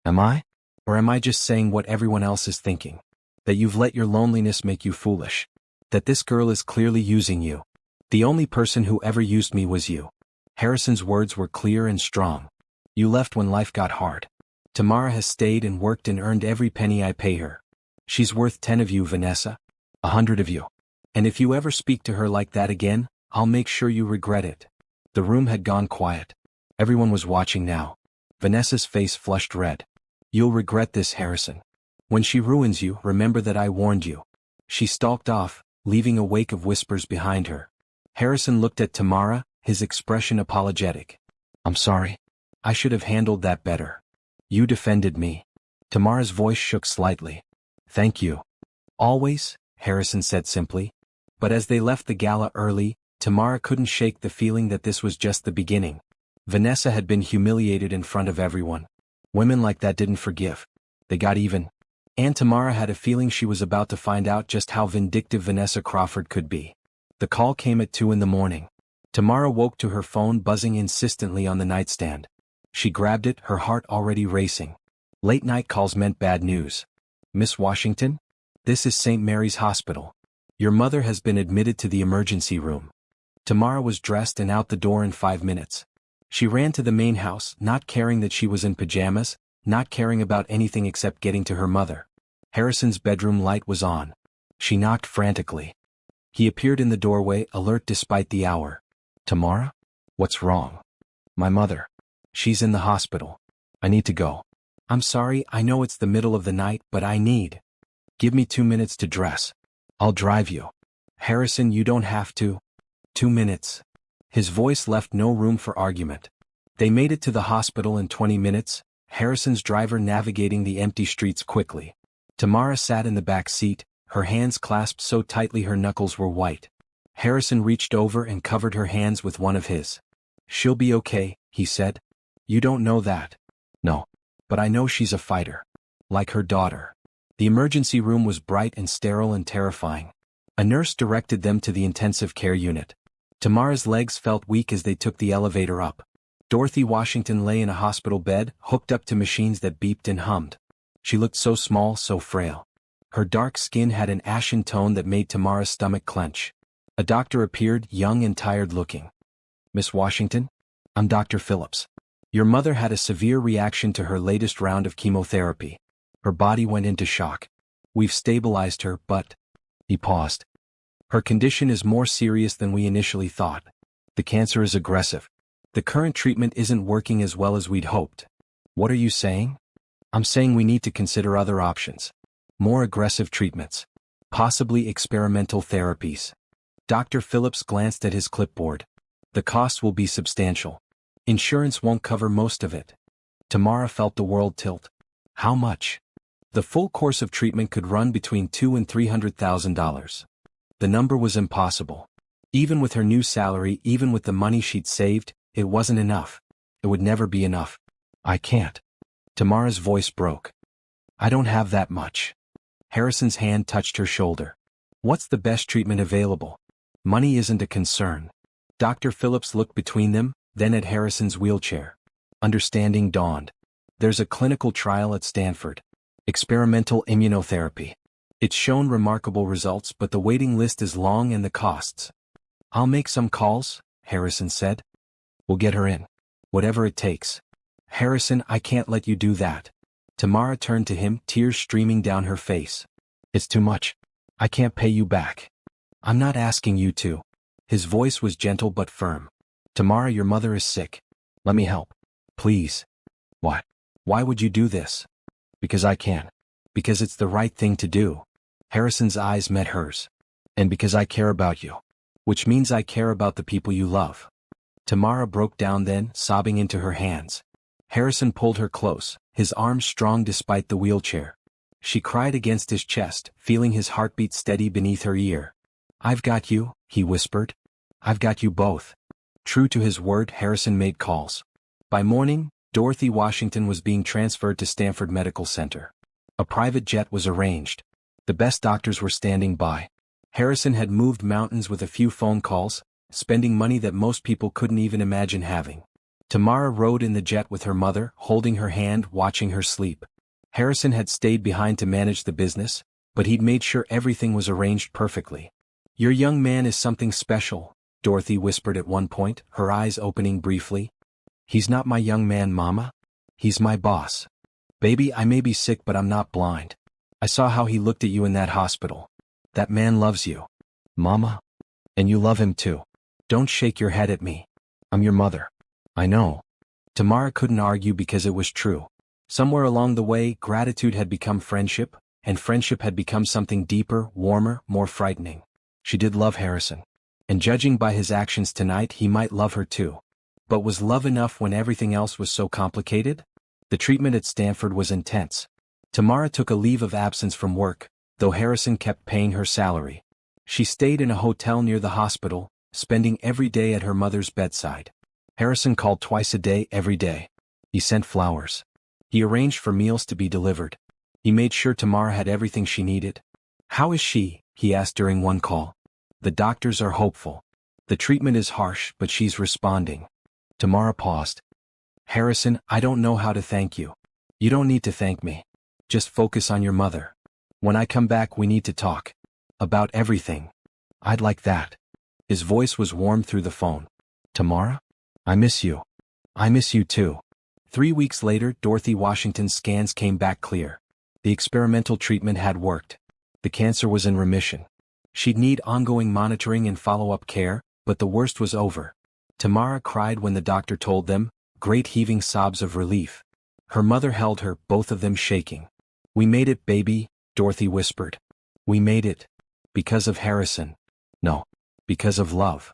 Am I? Or am I just saying what everyone else is thinking? That you've let your loneliness make you foolish? That this girl is clearly using you. The only person who ever used me was you. Harrison's words were clear and strong. You left when life got hard. Tamara has stayed and worked and earned every penny I pay her. She's worth 10 of you, Vanessa. 100 of you. And if you ever speak to her like that again, I'll make sure you regret it. The room had gone quiet. Everyone was watching now. Vanessa's face flushed red. You'll regret this, Harrison. When she ruins you, remember that I warned you. She stalked off, leaving a wake of whispers behind her. Harrison looked at Tamara, his expression apologetic. I'm sorry. I should have handled that better. You defended me. Tamara's voice shook slightly. Thank you. Always, Harrison said simply. But as they left the gala early, Tamara couldn't shake the feeling that this was just the beginning. Vanessa had been humiliated in front of everyone. Women like that didn't forgive. They got even. And Tamara had a feeling she was about to find out just how vindictive Vanessa Crawford could be. The call came at 2 a.m. Tamara woke to her phone buzzing insistently on the nightstand. She grabbed it, her heart already racing. Late-night calls meant bad news. Miss Washington? This is St. Mary's Hospital. Your mother has been admitted to the emergency room. Tamara was dressed and out the door in 5 minutes. She ran to the main house, not caring that she was in pajamas, not caring about anything except getting to her mother. Harrison's bedroom light was on. She knocked frantically. He appeared in the doorway, alert despite the hour. Tamara? What's wrong? My mother. She's in the hospital. I need to go. I'm sorry, I know it's the middle of the night, but I need. Give me 2 minutes to dress. I'll drive you. Harrison, you don't have to. 2 minutes. His voice left no room for argument. They made it to the hospital in 20 minutes, Harrison's driver navigating the empty streets quickly. Tamara sat in the back seat, her hands clasped so tightly her knuckles were white. Harrison reached over and covered her hands with one of his. She'll be okay, he said. You don't know that. No. But I know she's a fighter. Like her daughter. The emergency room was bright and sterile and terrifying. A nurse directed them to the intensive care unit. Tamara's legs felt weak as they took the elevator up. Dorothy Washington lay in a hospital bed, hooked up to machines that beeped and hummed. She looked so small, so frail. Her dark skin had an ashen tone that made Tamara's stomach clench. A doctor appeared, young and tired-looking. Miss Washington? I'm Dr. Phillips. Your mother had a severe reaction to her latest round of chemotherapy. Her body went into shock. We've stabilized her, but... He paused. Her condition is more serious than we initially thought. The cancer is aggressive. The current treatment isn't working as well as we'd hoped. What are you saying? I'm saying we need to consider other options. More aggressive treatments. Possibly experimental therapies. Dr. Phillips glanced at his clipboard. The costs will be substantial. Insurance won't cover most of it. Tamara felt the world tilt. How much? The full course of treatment could run between $200,000 and $300,000. The number was impossible. Even with her new salary, even with the money she'd saved, it wasn't enough. It would never be enough. I can't. Tamara's voice broke. I don't have that much. Harrison's hand touched her shoulder. What's the best treatment available? Money isn't a concern. Dr. Phillips looked between them, then at Harrison's wheelchair. Understanding dawned. There's a clinical trial at Stanford. Experimental immunotherapy. It's shown remarkable results, but the waiting list is long and the costs. I'll make some calls, Harrison said. We'll get her in. Whatever it takes. Harrison, I can't let you do that. Tamara turned to him, tears streaming down her face. It's too much. I can't pay you back. I'm not asking you to. His voice was gentle but firm. Tamara, your mother is sick. Let me help. Please. Why? Why would you do this? Because I can. Because it's the right thing to do. Harrison's eyes met hers. And because I care about you. Which means I care about the people you love. Tamara broke down then, sobbing into her hands. Harrison pulled her close, his arms strong despite the wheelchair. She cried against his chest, feeling his heartbeat steady beneath her ear. I've got you, he whispered. I've got you both. True to his word, Harrison made calls. By morning, Dorothy Washington was being transferred to Stanford Medical Center. A private jet was arranged. The best doctors were standing by. Harrison had moved mountains with a few phone calls, spending money that most people couldn't even imagine having. Tamara rode in the jet with her mother, holding her hand, watching her sleep. Harrison had stayed behind to manage the business, but he'd made sure everything was arranged perfectly. Your young man is something special, Dorothy whispered at one point, her eyes opening briefly. He's not my young man, Mama. He's my boss. Baby, I may be sick but I'm not blind. I saw how he looked at you in that hospital. That man loves you. Mama. And you love him too. Don't shake your head at me. I'm your mother. I know. Tamara couldn't argue because it was true. Somewhere along the way, gratitude had become friendship, and friendship had become something deeper, warmer, more frightening. She did love Harrison. And judging by his actions tonight, he might love her too. But was love enough when everything else was so complicated? The treatment at Stanford was intense. Tamara took a leave of absence from work, though Harrison kept paying her salary. She stayed in a hotel near the hospital, spending every day at her mother's bedside. Harrison called twice a day every day. He sent flowers. He arranged for meals to be delivered. He made sure Tamara had everything she needed. How is she? He asked during one call. The doctors are hopeful. The treatment is harsh, but she's responding. Tamara paused. Harrison, I don't know how to thank you. You don't need to thank me. Just focus on your mother. When I come back, we need to talk. About everything. I'd like that. His voice was warm through the phone. Tamara? I miss you. I miss you too. 3 weeks later, Dorothy Washington's scans came back clear. The experimental treatment had worked. The cancer was in remission. She'd need ongoing monitoring and follow-up care, but the worst was over. Tamara cried when the doctor told them, great heaving sobs of relief. Her mother held her, both of them shaking. We made it, baby, Dorothy whispered. We made it. Because of Harrison. No. Because of love.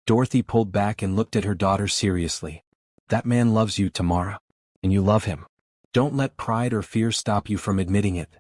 Dorothy pulled back and looked at her daughter seriously. That man loves you, Tamara. And you love him. Don't let pride or fear stop you from admitting it.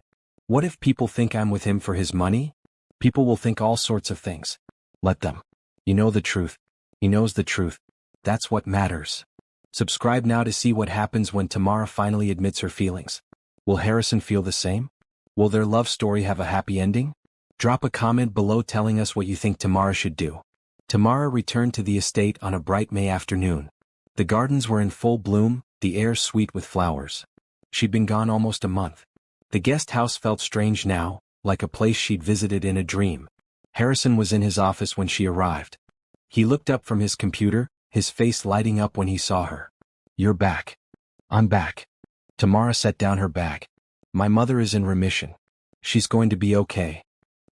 What if people think I'm with him for his money? People will think all sorts of things. Let them. You know the truth. He knows the truth. That's what matters. Subscribe now to see what happens when Tamara finally admits her feelings. Will Harrison feel the same? Will their love story have a happy ending? Drop a comment below telling us what you think Tamara should do. Tamara returned to the estate on a bright May afternoon. The gardens were in full bloom, the air sweet with flowers. She'd been gone almost a month. The guest house felt strange now, like a place she'd visited in a dream. Harrison was in his office when she arrived. He looked up from his computer, his face lighting up when he saw her. You're back. I'm back. Tamara set down her bag. My mother is in remission. She's going to be okay.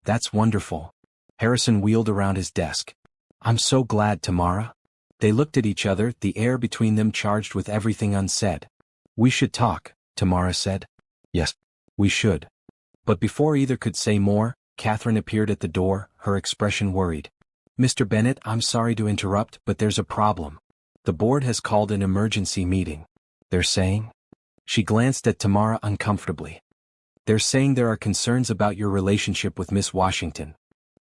That's wonderful. Harrison wheeled around his desk. I'm so glad, Tamara. They looked at each other, the air between them charged with everything unsaid. We should talk, Tamara said. Yes, we should. But before either could say more, Catherine appeared at the door, her expression worried. Mr. Bennett, I'm sorry to interrupt, but there's a problem. The board has called an emergency meeting. They're saying? She glanced at Tamara uncomfortably. They're saying there are concerns about your relationship with Miss Washington.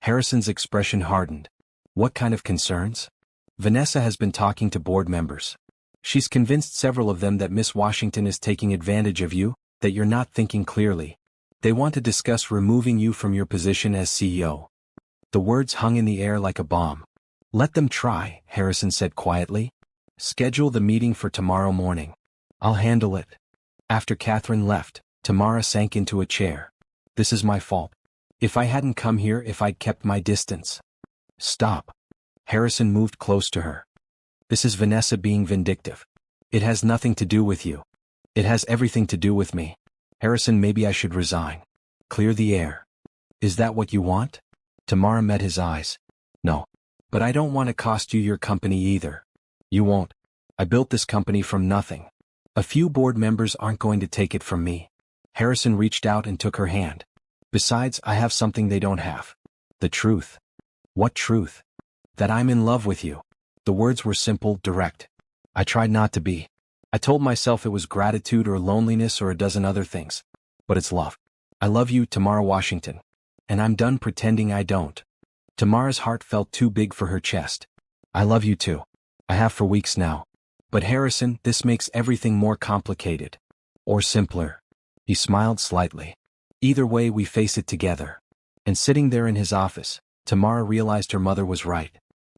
Harrison's expression hardened. What kind of concerns? Vanessa has been talking to board members. She's convinced several of them that Miss Washington is taking advantage of you, that you're not thinking clearly. They want to discuss removing you from your position as CEO. The words hung in the air like a bomb. Let them try, Harrison said quietly. Schedule the meeting for tomorrow morning. I'll handle it. After Catherine left, Tamara sank into a chair. This is my fault. If I hadn't come here, if I'd kept my distance. Stop. Harrison moved close to her. This is Vanessa being vindictive. It has nothing to do with you. It has everything to do with me. Harrison, maybe I should resign. Clear the air. Is that what you want? Tamara met his eyes. No. But I don't want to cost you your company either. You won't. I built this company from nothing. A few board members aren't going to take it from me. Harrison reached out and took her hand. Besides, I have something they don't have. The truth. What truth? That I'm in love with you. The words were simple, direct. I tried not to be. I told myself it was gratitude or loneliness or a dozen other things. But it's love. I love you, Tamara Washington. And I'm done pretending I don't. Tamara's heart felt too big for her chest. I love you too. I have for weeks now. But Harrison, this makes everything more complicated. Or simpler. He smiled slightly. Either way, we face it together. And sitting there in his office, Tamara realized her mother was right.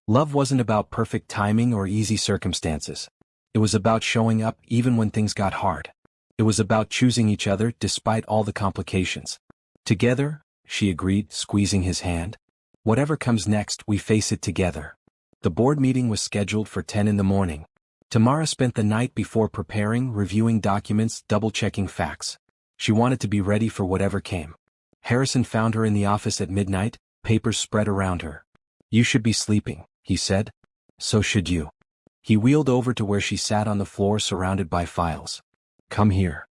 Love wasn't about perfect timing or easy circumstances. It was about showing up even when things got hard. It was about choosing each other despite all the complications. Together, she agreed, squeezing his hand. Whatever comes next, we face it together. The board meeting was scheduled for 10 in the morning. Tamara spent the night before preparing, reviewing documents, double-checking facts. She wanted to be ready for whatever came. Harrison found her in the office at midnight, papers spread around her. "You should be sleeping," he said. "So should you." He wheeled over to where she sat on the floor surrounded by files. "Come here."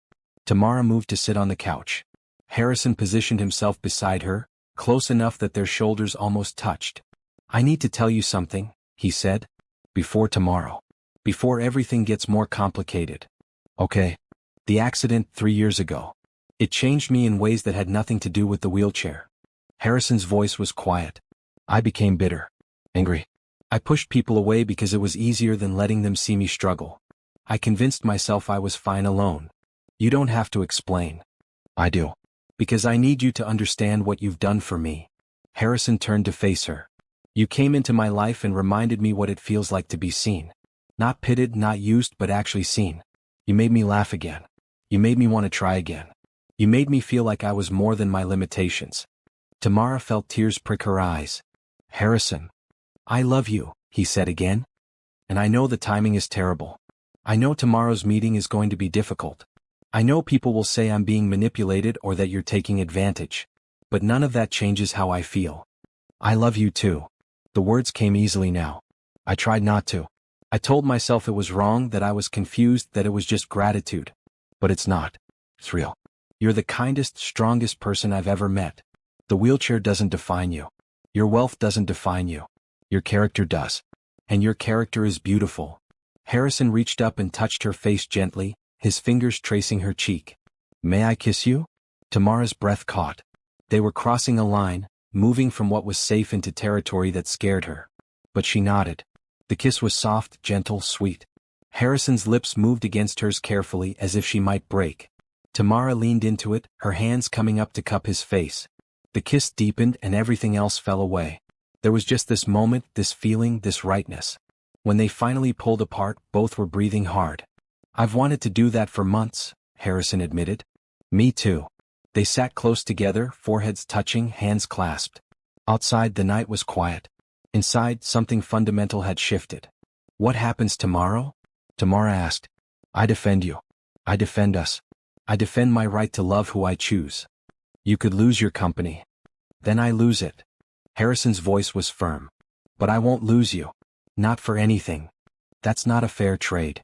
Tamara moved to sit on the couch. Harrison positioned himself beside her, close enough that their shoulders almost touched. "I need to tell you something," he said. "Before tomorrow. Before everything gets more complicated." "Okay." "The accident 3 years ago. It changed me in ways that had nothing to do with the wheelchair." Harrison's voice was quiet. "I became bitter. Angry. I pushed people away because it was easier than letting them see me struggle. I convinced myself I was fine alone. You don't have to explain." "I do. Because I need you to understand what you've done for me." Harrison turned to face her. "You came into my life and reminded me what it feels like to be seen. Not pitted, not used, but actually seen. You made me laugh again. You made me want to try again. You made me feel like I was more than my limitations." Tamara felt tears prick her eyes. "Harrison. I love you," he said again. "And I know the timing is terrible. I know tomorrow's meeting is going to be difficult. I know people will say I'm being manipulated or that you're taking advantage. But none of that changes how I feel. I love you too." The words came easily now. "I tried not to. I told myself it was wrong, that I was confused, that it was just gratitude. But it's not. It's real. You're the kindest, strongest person I've ever met. The wheelchair doesn't define you. Your wealth doesn't define you. Your character does. And your character is beautiful." Harrison reached up and touched her face gently, his fingers tracing her cheek. "May I kiss you?" Tamara's breath caught. They were crossing a line, moving from what was safe into territory that scared her. But she nodded. The kiss was soft, gentle, sweet. Harrison's lips moved against hers carefully as if she might break. Tamara leaned into it, her hands coming up to cup his face. The kiss deepened and everything else fell away. There was just this moment, this feeling, this rightness. When they finally pulled apart, both were breathing hard. "I've wanted to do that for months," Harrison admitted. "Me too." They sat close together, foreheads touching, hands clasped. Outside, the night was quiet. Inside, something fundamental had shifted. "What happens tomorrow?" Tamara asked. "I defend you. I defend us. I defend my right to love who I choose. You could lose your company. Then I lose it." Harrison's voice was firm. "But I won't lose you. Not for anything. That's not a fair trade.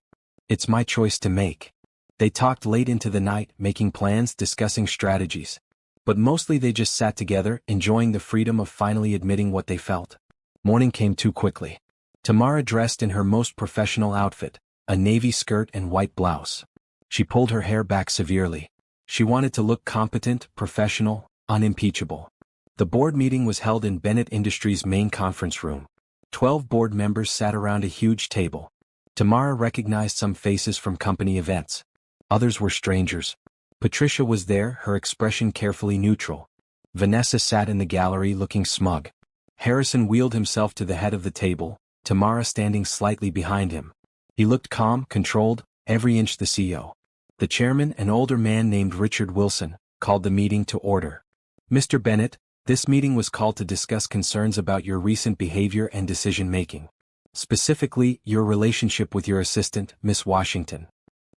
It's my choice to make." They talked late into the night, making plans, discussing strategies. But mostly they just sat together, enjoying the freedom of finally admitting what they felt. Morning came too quickly. Tamara dressed in her most professional outfit, a navy skirt and white blouse. She pulled her hair back severely. She wanted to look competent, professional, unimpeachable. The board meeting was held in Bennett Industries' main conference room. 12 board members sat around a huge table. Tamara recognized some faces from company events. Others were strangers. Patricia was there, her expression carefully neutral. Vanessa sat in the gallery looking smug. Harrison wheeled himself to the head of the table, Tamara standing slightly behind him. He looked calm, controlled, every inch the CEO. The chairman, an older man named Richard Wilson, called the meeting to order. "Mr. Bennett, this meeting was called to discuss concerns about your recent behavior and decision-making. Specifically, your relationship with your assistant, Miss Washington."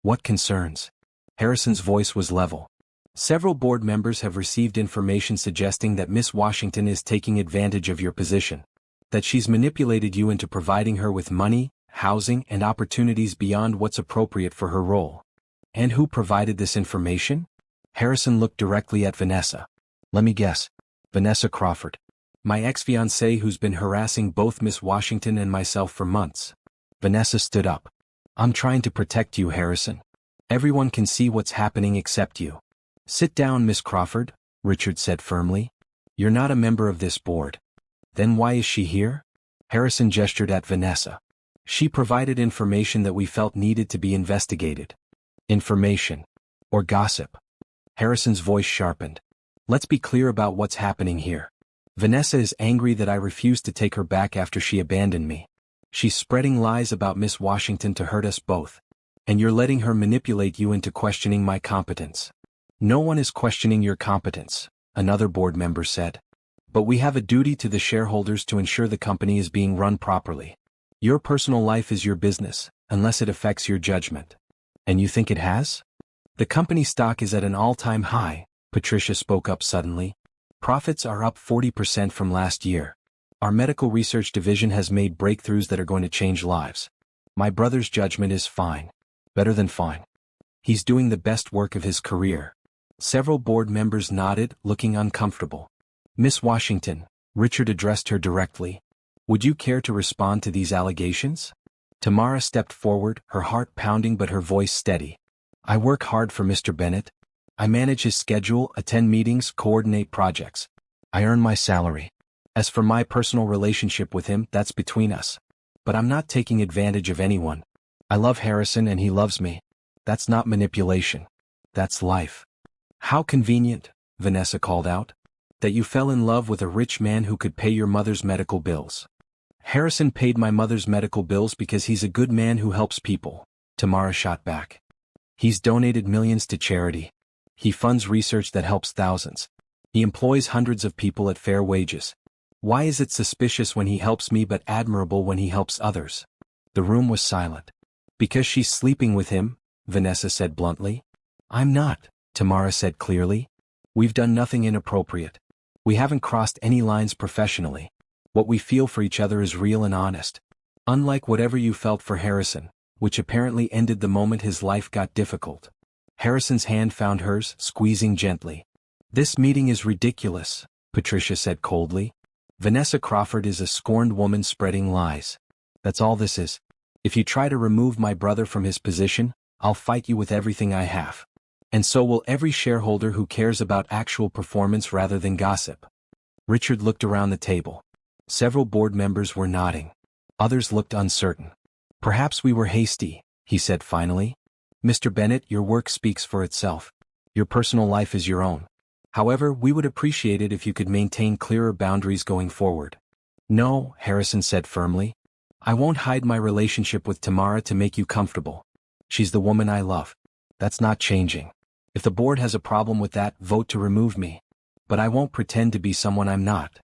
"What concerns?" Harrison's voice was level. "Several board members have received information suggesting that Miss Washington is taking advantage of your position. That she's manipulated you into providing her with money, housing, and opportunities beyond what's appropriate for her role." "And who provided this information?" Harrison looked directly at Vanessa. "Let me guess. Vanessa Crawford. My ex-fiancée who's been harassing both Miss Washington and myself for months." Vanessa stood up. "I'm trying to protect you, Harrison. Everyone can see what's happening except you." "Sit down, Miss Crawford," Richard said firmly. "You're not a member of this board." "Then why is she here?" Harrison gestured at Vanessa. "She provided information that we felt needed to be investigated." "Information. Or gossip?" Harrison's voice sharpened. "Let's be clear about what's happening here. Vanessa is angry that I refused to take her back after she abandoned me. She's spreading lies about Miss Washington to hurt us both. And you're letting her manipulate you into questioning my competence." "No one is questioning your competence," another board member said. But we have a duty to the shareholders to ensure the company is being run properly. Your personal life is your business, unless it affects your judgment. And you think it has? The company stock is at an all-time high, Patricia spoke up suddenly. Profits are up 40% from last year. Our medical research division has made breakthroughs that are going to change lives. My brother's judgment is fine. Better than fine. He's doing the best work of his career. Several board members nodded, looking uncomfortable. Miss Washington, Richard addressed her directly. Would you care to respond to these allegations? Tamara stepped forward, her heart pounding but her voice steady. I work hard for Mr. Bennett. I manage his schedule, attend meetings, coordinate projects. I earn my salary. As for my personal relationship with him, that's between us. But I'm not taking advantage of anyone. I love Harrison and he loves me. That's not manipulation. That's life. How convenient, Vanessa called out, that you fell in love with a rich man who could pay your mother's medical bills. Harrison paid my mother's medical bills because he's a good man who helps people, Tamara shot back. He's donated millions to charity. He funds research that helps thousands. He employs hundreds of people at fair wages. Why is it suspicious when he helps me but admirable when he helps others? The room was silent. Because she's sleeping with him, Vanessa said bluntly. I'm not, Tamara said clearly. We've done nothing inappropriate. We haven't crossed any lines professionally. What we feel for each other is real and honest. Unlike whatever you felt for Harrison, which apparently ended the moment his life got difficult. Harrison's hand found hers, squeezing gently. This meeting is ridiculous, Patricia said coldly. Vanessa Crawford is a scorned woman spreading lies. That's all this is. If you try to remove my brother from his position, I'll fight you with everything I have. And so will every shareholder who cares about actual performance rather than gossip. Richard looked around the table. Several board members were nodding. Others looked uncertain. Perhaps we were hasty, he said finally. Mr. Bennett, your work speaks for itself. Your personal life is your own. However, we would appreciate it if you could maintain clearer boundaries going forward. No, Harrison said firmly. I won't hide my relationship with Tamara to make you comfortable. She's the woman I love. That's not changing. If the board has a problem with that, vote to remove me. But I won't pretend to be someone I'm not.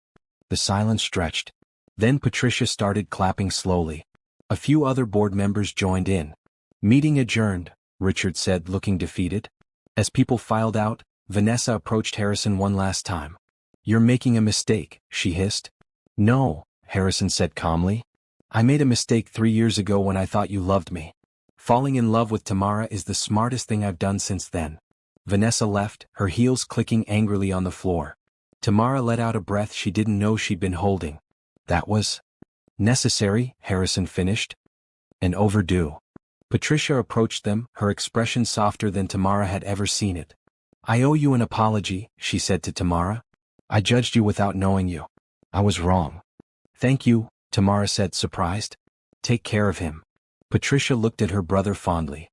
The silence stretched. Then Patricia started clapping slowly. A few other board members joined in. Meeting adjourned, Richard said, looking defeated. As people filed out, Vanessa approached Harrison one last time. You're making a mistake, she hissed. No, Harrison said calmly. I made a mistake 3 years ago when I thought you loved me. Falling in love with Tamara is the smartest thing I've done since then. Vanessa left, her heels clicking angrily on the floor. Tamara let out a breath she didn't know she'd been holding. That was necessary, Harrison finished. And overdue. Patricia approached them, her expression softer than Tamara had ever seen it. I owe you an apology, she said to Tamara. I judged you without knowing you. I was wrong. Thank you, Tamara said, surprised. Take care of him. Patricia looked at her brother fondly.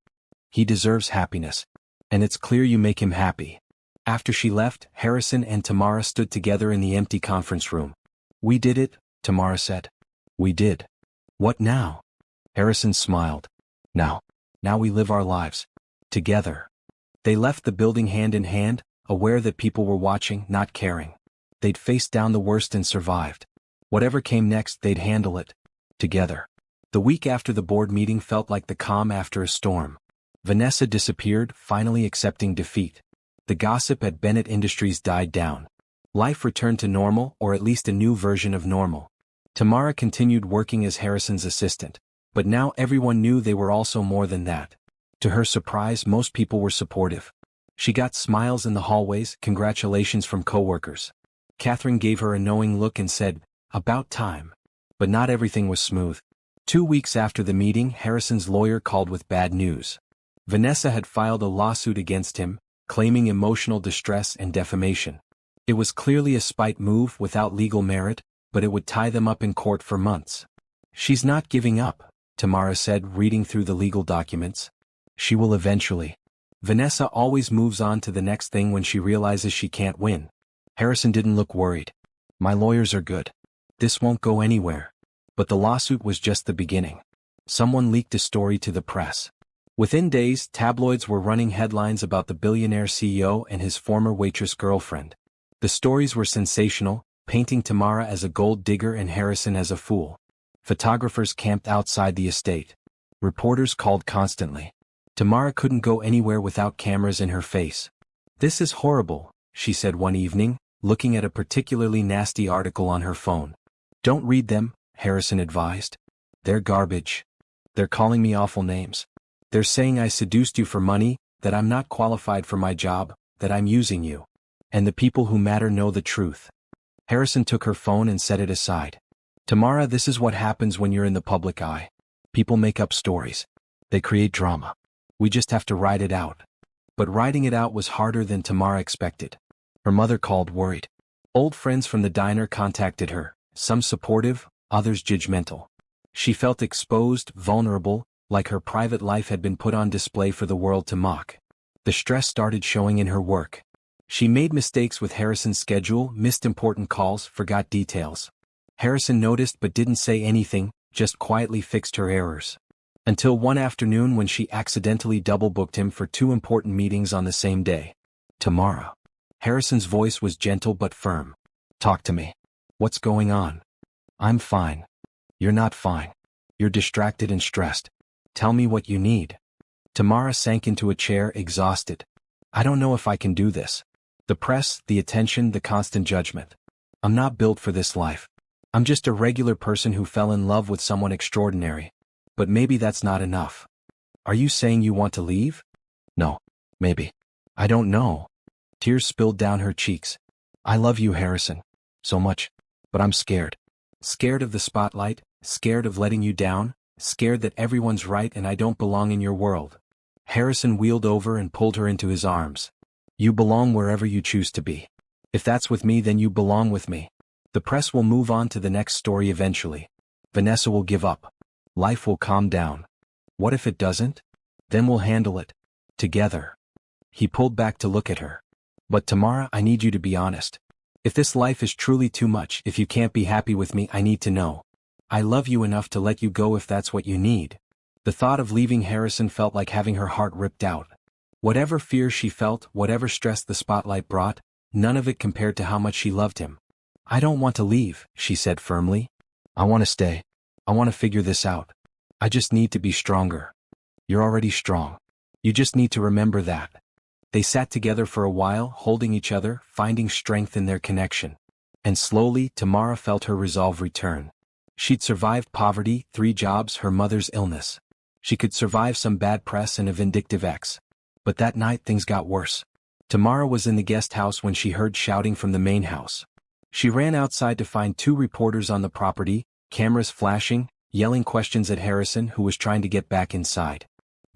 He deserves happiness. And it's clear you make him happy. After she left, Harrison and Tamara stood together in the empty conference room. We did it, Tamara said. We did. What now? Harrison smiled. Now we live our lives. Together. They left the building hand in hand, aware that people were watching, not caring. They'd faced down the worst and survived. Whatever came next, they'd handle it. Together. The week after the board meeting felt like the calm after a storm. Vanessa disappeared, finally accepting defeat. The gossip at Bennett Industries died down. Life returned to normal, or at least a new version of normal. Tamara continued working as Harrison's assistant, but now everyone knew they were also more than that. To her surprise, most people were supportive. She got smiles in the hallways, congratulations from coworkers. Catherine gave her a knowing look and said, about time. But not everything was smooth. 2 weeks after the meeting, Harrison's lawyer called with bad news. Vanessa had filed a lawsuit against him, claiming emotional distress and defamation. It was clearly a spite move without legal merit, but it would tie them up in court for months. She's not giving up, Tamara said, reading through the legal documents. She will eventually. Vanessa always moves on to the next thing when she realizes she can't win. Harrison didn't look worried. My lawyers are good. This won't go anywhere. But the lawsuit was just the beginning. Someone leaked a story to the press. Within days, tabloids were running headlines about the billionaire CEO and his former waitress girlfriend. The stories were sensational, painting Tamara as a gold digger and Harrison as a fool. Photographers camped outside the estate. Reporters called constantly. Tamara couldn't go anywhere without cameras in her face. "This is horrible," she said one evening, looking at a particularly nasty article on her phone. "Don't read them," Harrison advised. "They're garbage. They're calling me awful names. They're saying I seduced you for money, that I'm not qualified for my job, that I'm using you. And the people who matter know the truth." Harrison took her phone and set it aside. "Tamara, this is what happens when you're in the public eye. People make up stories. They create drama. We just have to ride it out." But riding it out was harder than Tamara expected. Her mother called worried. Old friends from the diner contacted her, some supportive, others judgmental. She felt exposed, vulnerable, like her private life had been put on display for the world to mock. The stress started showing in her work. She made mistakes with Harrison's schedule, missed important calls, forgot details. Harrison noticed but didn't say anything, just quietly fixed her errors. Until one afternoon when she accidentally double-booked him for 2 important meetings on the same day. "Tamara." Harrison's voice was gentle but firm. "Talk to me. What's going on?" "I'm fine." "You're not fine. You're distracted and stressed. Tell me what you need." Tamara sank into a chair, exhausted. "I don't know if I can do this. The press, the attention, the constant judgment. I'm not built for this life. I'm just a regular person who fell in love with someone extraordinary. But maybe that's not enough." "Are you saying you want to leave?" "No. Maybe. I don't know." Tears spilled down her cheeks. "I love you, Harrison. So much. But I'm scared. Scared of the spotlight, scared of letting you down, scared that everyone's right and I don't belong in your world." Harrison wheeled over and pulled her into his arms. "You belong wherever you choose to be. If that's with me, then you belong with me. The press will move on to the next story eventually. Vanessa will give up. Life will calm down. What if it doesn't? Then we'll handle it. Together." He pulled back to look at her. "But Tamara, I need you to be honest. If this life is truly too much, if you can't be happy with me, I need to know. I love you enough to let you go if that's what you need." The thought of leaving Harrison felt like having her heart ripped out. Whatever fear she felt, whatever stress the spotlight brought, none of it compared to how much she loved him. "I don't want to leave," she said firmly. "I want to stay. I want to figure this out. I just need to be stronger." "You're already strong. You just need to remember that." They sat together for a while, holding each other, finding strength in their connection. And slowly, Tamara felt her resolve return. She'd survived poverty, 3 jobs, her mother's illness. She could survive some bad press and a vindictive ex. But that night things got worse. Tamara was in the guest house when she heard shouting from the main house. She ran outside to find 2 reporters on the property, cameras flashing, yelling questions at Harrison, who was trying to get back inside.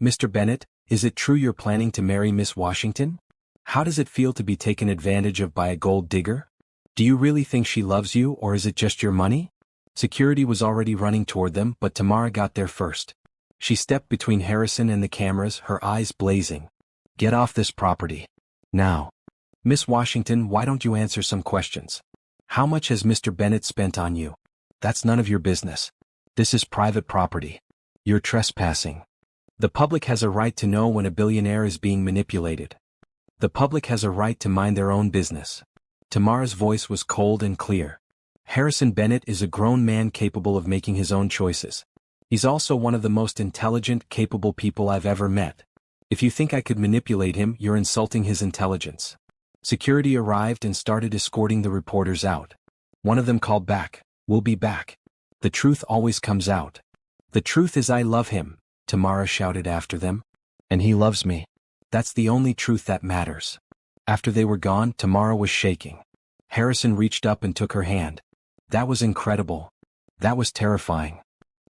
"Mr. Bennett, is it true you're planning to marry Miss Washington? How does it feel to be taken advantage of by a gold digger? Do you really think she loves you, or is it just your money?" Security was already running toward them, but Tamara got there first. She stepped between Harrison and the cameras, her eyes blazing. "Get off this property. Now." "Miss Washington, why don't you answer some questions? How much has Mr. Bennett spent on you? That's none of your business. This is private property. You're trespassing. The public has a right to know when a billionaire is being manipulated. The public has a right to mind their own business." Tamara's voice was cold and clear. "Harrison Bennett is a grown man capable of making his own choices. He's also one of the most intelligent, capable people I've ever met. If you think I could manipulate him, you're insulting his intelligence." Security arrived and started escorting the reporters out. One of them called back, "We'll be back. The truth always comes out." "The truth is I love him," Tamara shouted after them. "And he loves me. That's the only truth that matters." After they were gone, Tamara was shaking. Harrison reached up and took her hand. "That was incredible. That was terrifying.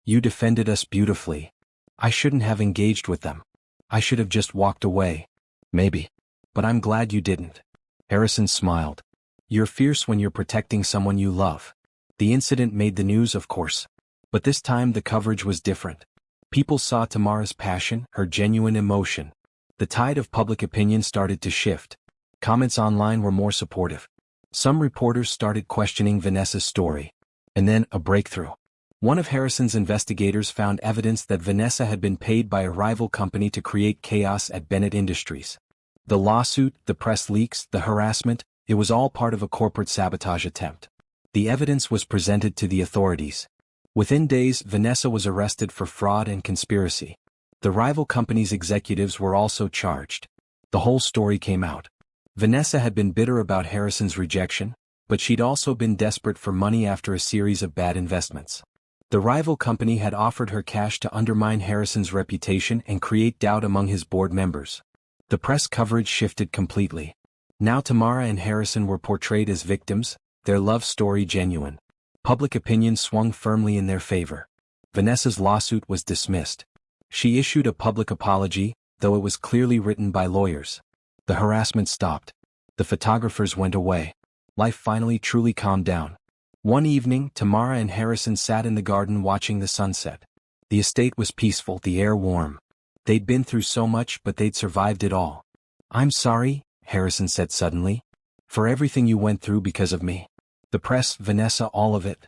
You defended us beautifully. I shouldn't have engaged with them. I should have just walked away. Maybe. But I'm glad you didn't." Harrison smiled. "You're fierce when you're protecting someone you love." The incident made the news, of course. But this time the coverage was different. People saw Tamara's passion, her genuine emotion. The tide of public opinion started to shift. Comments online were more supportive. Some reporters started questioning Vanessa's story. And then, a breakthrough. One of Harrison's investigators found evidence that Vanessa had been paid by a rival company to create chaos at Bennett Industries. The lawsuit, the press leaks, the harassment, it was all part of a corporate sabotage attempt. The evidence was presented to the authorities. Within days, Vanessa was arrested for fraud and conspiracy. The rival company's executives were also charged. The whole story came out. Vanessa had been bitter about Harrison's rejection, but she'd also been desperate for money after a series of bad investments. The rival company had offered her cash to undermine Harrison's reputation and create doubt among his board members. The press coverage shifted completely. Now Tamara and Harrison were portrayed as victims, their love story genuine. Public opinion swung firmly in their favor. Vanessa's lawsuit was dismissed. She issued a public apology, though it was clearly written by lawyers. The harassment stopped. The photographers went away. Life finally truly calmed down. One evening, Tamara and Harrison sat in the garden watching the sunset. The estate was peaceful, the air warm. They'd been through so much, but they'd survived it all. "I'm sorry," Harrison said suddenly, "for everything you went through because of me. The press, Vanessa, all of it.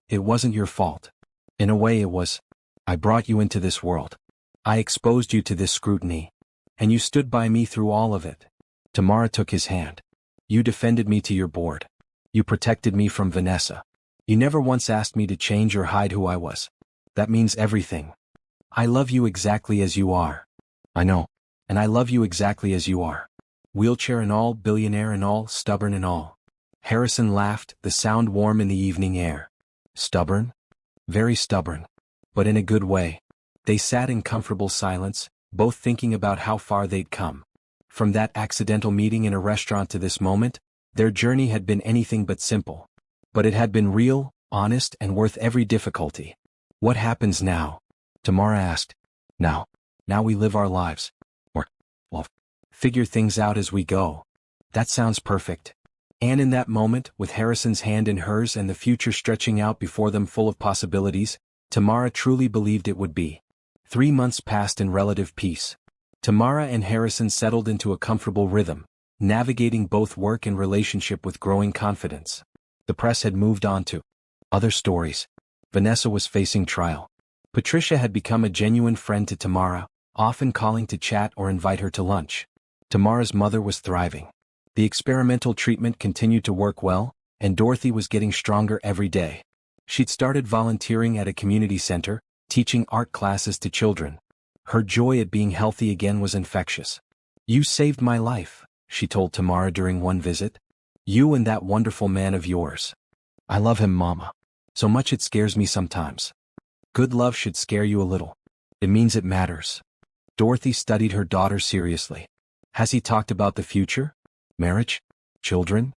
It wasn't your fault. In a way it was. I brought you into this world. I exposed you to this scrutiny. And you stood by me through all of it." Tamara took his hand. "You defended me to your board. You protected me from Vanessa. You never once asked me to change or hide who I was. That means everything. I love you exactly as you are." "I know. And I love you exactly as you are. Wheelchair and all, billionaire and all, stubborn and all." Harrison laughed, the sound warm in the evening air. "Stubborn?" "Very stubborn. But in a good way." They sat in comfortable silence, both thinking about how far they'd come. From that accidental meeting in a restaurant to this moment, their journey had been anything but simple. But it had been real, honest, and worth every difficulty. "What happens now?" Tamara asked. Now we live our lives. Well, figure things out as we go." "That sounds perfect." And in that moment, with Harrison's hand in hers and the future stretching out before them full of possibilities, Tamara truly believed it would be. 3 months passed in relative peace. Tamara and Harrison settled into a comfortable rhythm, navigating both work and relationship with growing confidence. The press had moved on to other stories. Vanessa was facing trial. Patricia had become a genuine friend to Tamara, often calling to chat or invite her to lunch. Tamara's mother was thriving. The experimental treatment continued to work well, and Dorothy was getting stronger every day. She'd started volunteering at a community center, teaching art classes to children. Her joy at being healthy again was infectious. "You saved my life," she told Tamara during one visit. "You and that wonderful man of yours. I love him, Mama. So much it scares me sometimes." Good love should scare you a little. It means it matters. Dorothy studied her daughter seriously. "Has he talked about the future? Marriage? Children?"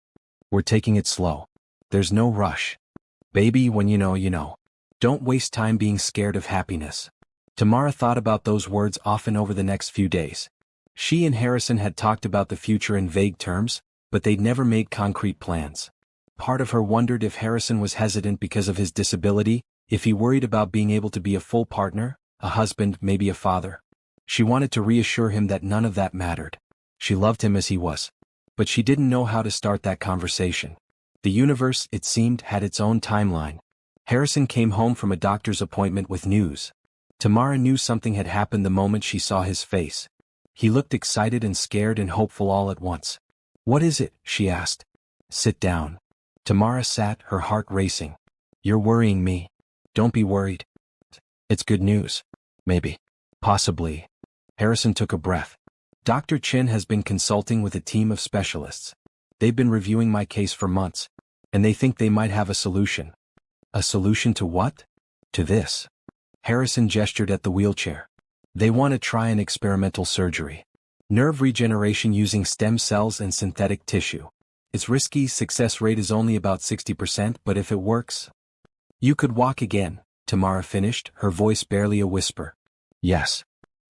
"We're taking it slow. There's no rush. Baby, when you know, you know. Don't waste time being scared of happiness." Tamara thought about those words often over the next few days. She and Harrison had talked about the future in vague terms, but they'd never made concrete plans. Part of her wondered if Harrison was hesitant because of his disability, if he worried about being able to be a full partner, a husband, maybe a father. She wanted to reassure him that none of that mattered. She loved him as he was. But she didn't know how to start that conversation. The universe, it seemed, had its own timeline. Harrison came home from a doctor's appointment with news. Tamara knew something had happened the moment she saw his face. He looked excited and scared and hopeful all at once. "What is it?" she asked. "Sit down." Tamara sat, her heart racing. "You're worrying me." "Don't be worried. It's good news." "Maybe. Possibly." Harrison took a breath. "Dr. Chin has been consulting with a team of specialists. They've been reviewing my case for months, and they think they might have a solution." "A solution to what?" "To this." Harrison gestured at the wheelchair. "They want to try an experimental surgery. Nerve regeneration using stem cells and synthetic tissue. It's risky, success rate is only about 60%, but if it works..." "You could walk again," Tamara finished, her voice barely a whisper. "Yes."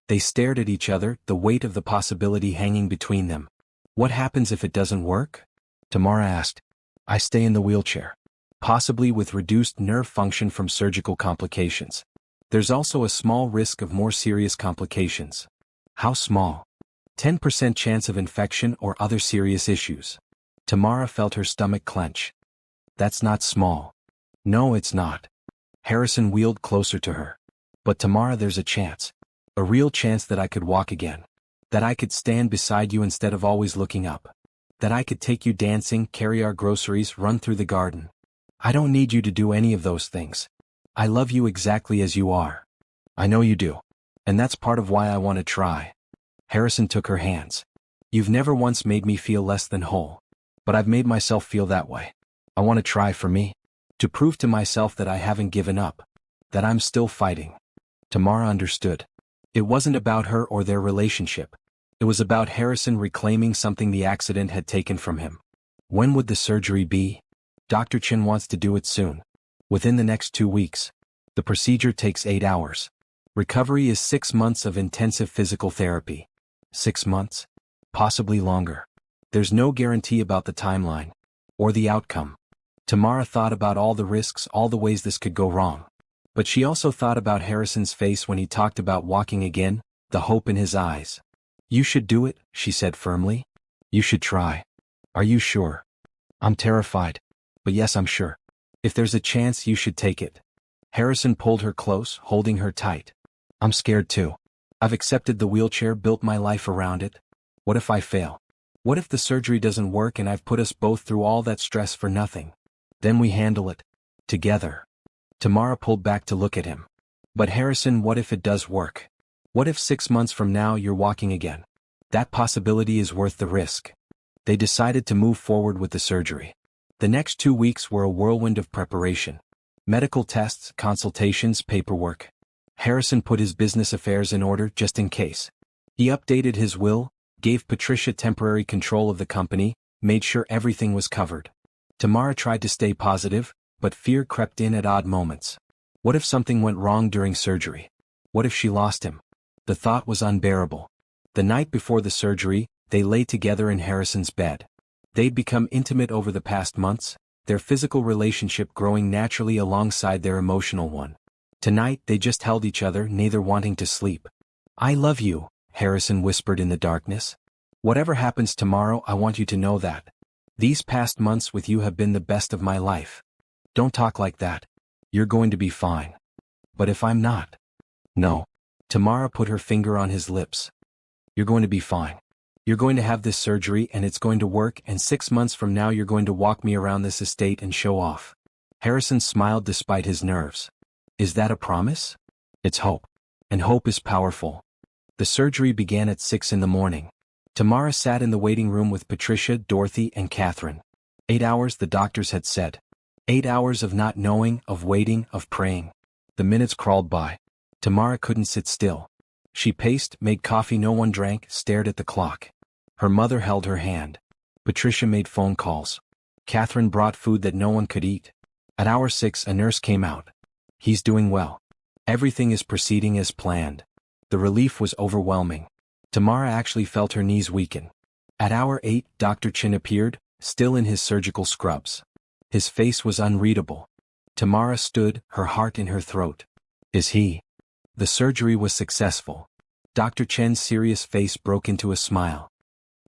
They stared at each other, the weight of the possibility hanging between them. "What happens if it doesn't work?" Tamara asked. "I stay in the wheelchair. Possibly with reduced nerve function from surgical complications. There's also a small risk of more serious complications." "How small?" 10% chance of infection or other serious issues." Tamara felt her stomach clench. "That's not small." "No, it's not." Harrison wheeled closer to her. "But Tamara, there's a chance. A real chance that I could walk again. That I could stand beside you instead of always looking up. That I could take you dancing, carry our groceries, run through the garden. I don't need you to do any of those things. I love you exactly as you are. I know you do. And that's part of why I want to try. Harrison took her hands. You've never once made me feel less than whole. But I've made myself feel that way. I want to try for me. To prove to myself that I haven't given up. That I'm still fighting. Tamara understood. It wasn't about her or their relationship. It was about Harrison reclaiming something the accident had taken from him. When would the surgery be? Dr. Chin wants to do it soon. Within the next 2 weeks. The procedure takes 8 hours. Recovery is 6 months of intensive physical therapy. 6 months? Possibly longer. There's no guarantee about the timeline. Or the outcome. Tamara thought about all the risks, all the ways this could go wrong. But she also thought about Harrison's face when he talked about walking again, the hope in his eyes. You should do it, she said firmly. You should try. Are you sure? I'm terrified. But yes, I'm sure. If there's a chance, you should take it. Harrison pulled her close, holding her tight. I'm scared too. I've accepted the wheelchair, built my life around it. What if I fail? What if the surgery doesn't work and I've put us both through all that stress for nothing? Then we handle it. Together. Tamara pulled back to look at him. But Harrison, what if it does work? What if 6 months from now you're walking again? That possibility is worth the risk. They decided to move forward with the surgery. The next 2 weeks were a whirlwind of preparation. Medical tests, consultations, paperwork. Harrison put his business affairs in order just in case. He updated his will, gave Patricia temporary control of the company, made sure everything was covered. Tamara tried to stay positive, but fear crept in at odd moments. What if something went wrong during surgery? What if she lost him? The thought was unbearable. The night before the surgery, they lay together in Harrison's bed. They'd become intimate over the past months, their physical relationship growing naturally alongside their emotional one. Tonight they just held each other, neither wanting to sleep. I love you, Harrison whispered in the darkness. Whatever happens tomorrow, I want you to know that. These past months with you have been the best of my life. Don't talk like that. You're going to be fine. But if I'm not? No. Tamara put her finger on his lips. You're going to be fine. You're going to have this surgery and it's going to work, and 6 months from now you're going to walk me around this estate and show off. Harrison smiled despite his nerves. Is that a promise? It's hope. And hope is powerful. The surgery began at 6 in the morning. Tamara sat in the waiting room with Patricia, Dorothy, and Catherine. 8 hours, the doctors had said. 8 hours of not knowing, of waiting, of praying. The minutes crawled by. Tamara couldn't sit still. She paced, made coffee no one drank, stared at the clock. Her mother held her hand. Patricia made phone calls. Catherine brought food that no one could eat. At hour 6, a nurse came out. He's doing well. Everything is proceeding as planned. The relief was overwhelming. Tamara actually felt her knees weaken. At hour 8, Dr. Chin appeared, still in his surgical scrubs. His face was unreadable. Tamara stood, her heart in her throat. Is he? The surgery was successful. Dr. Chen's serious face broke into a smile.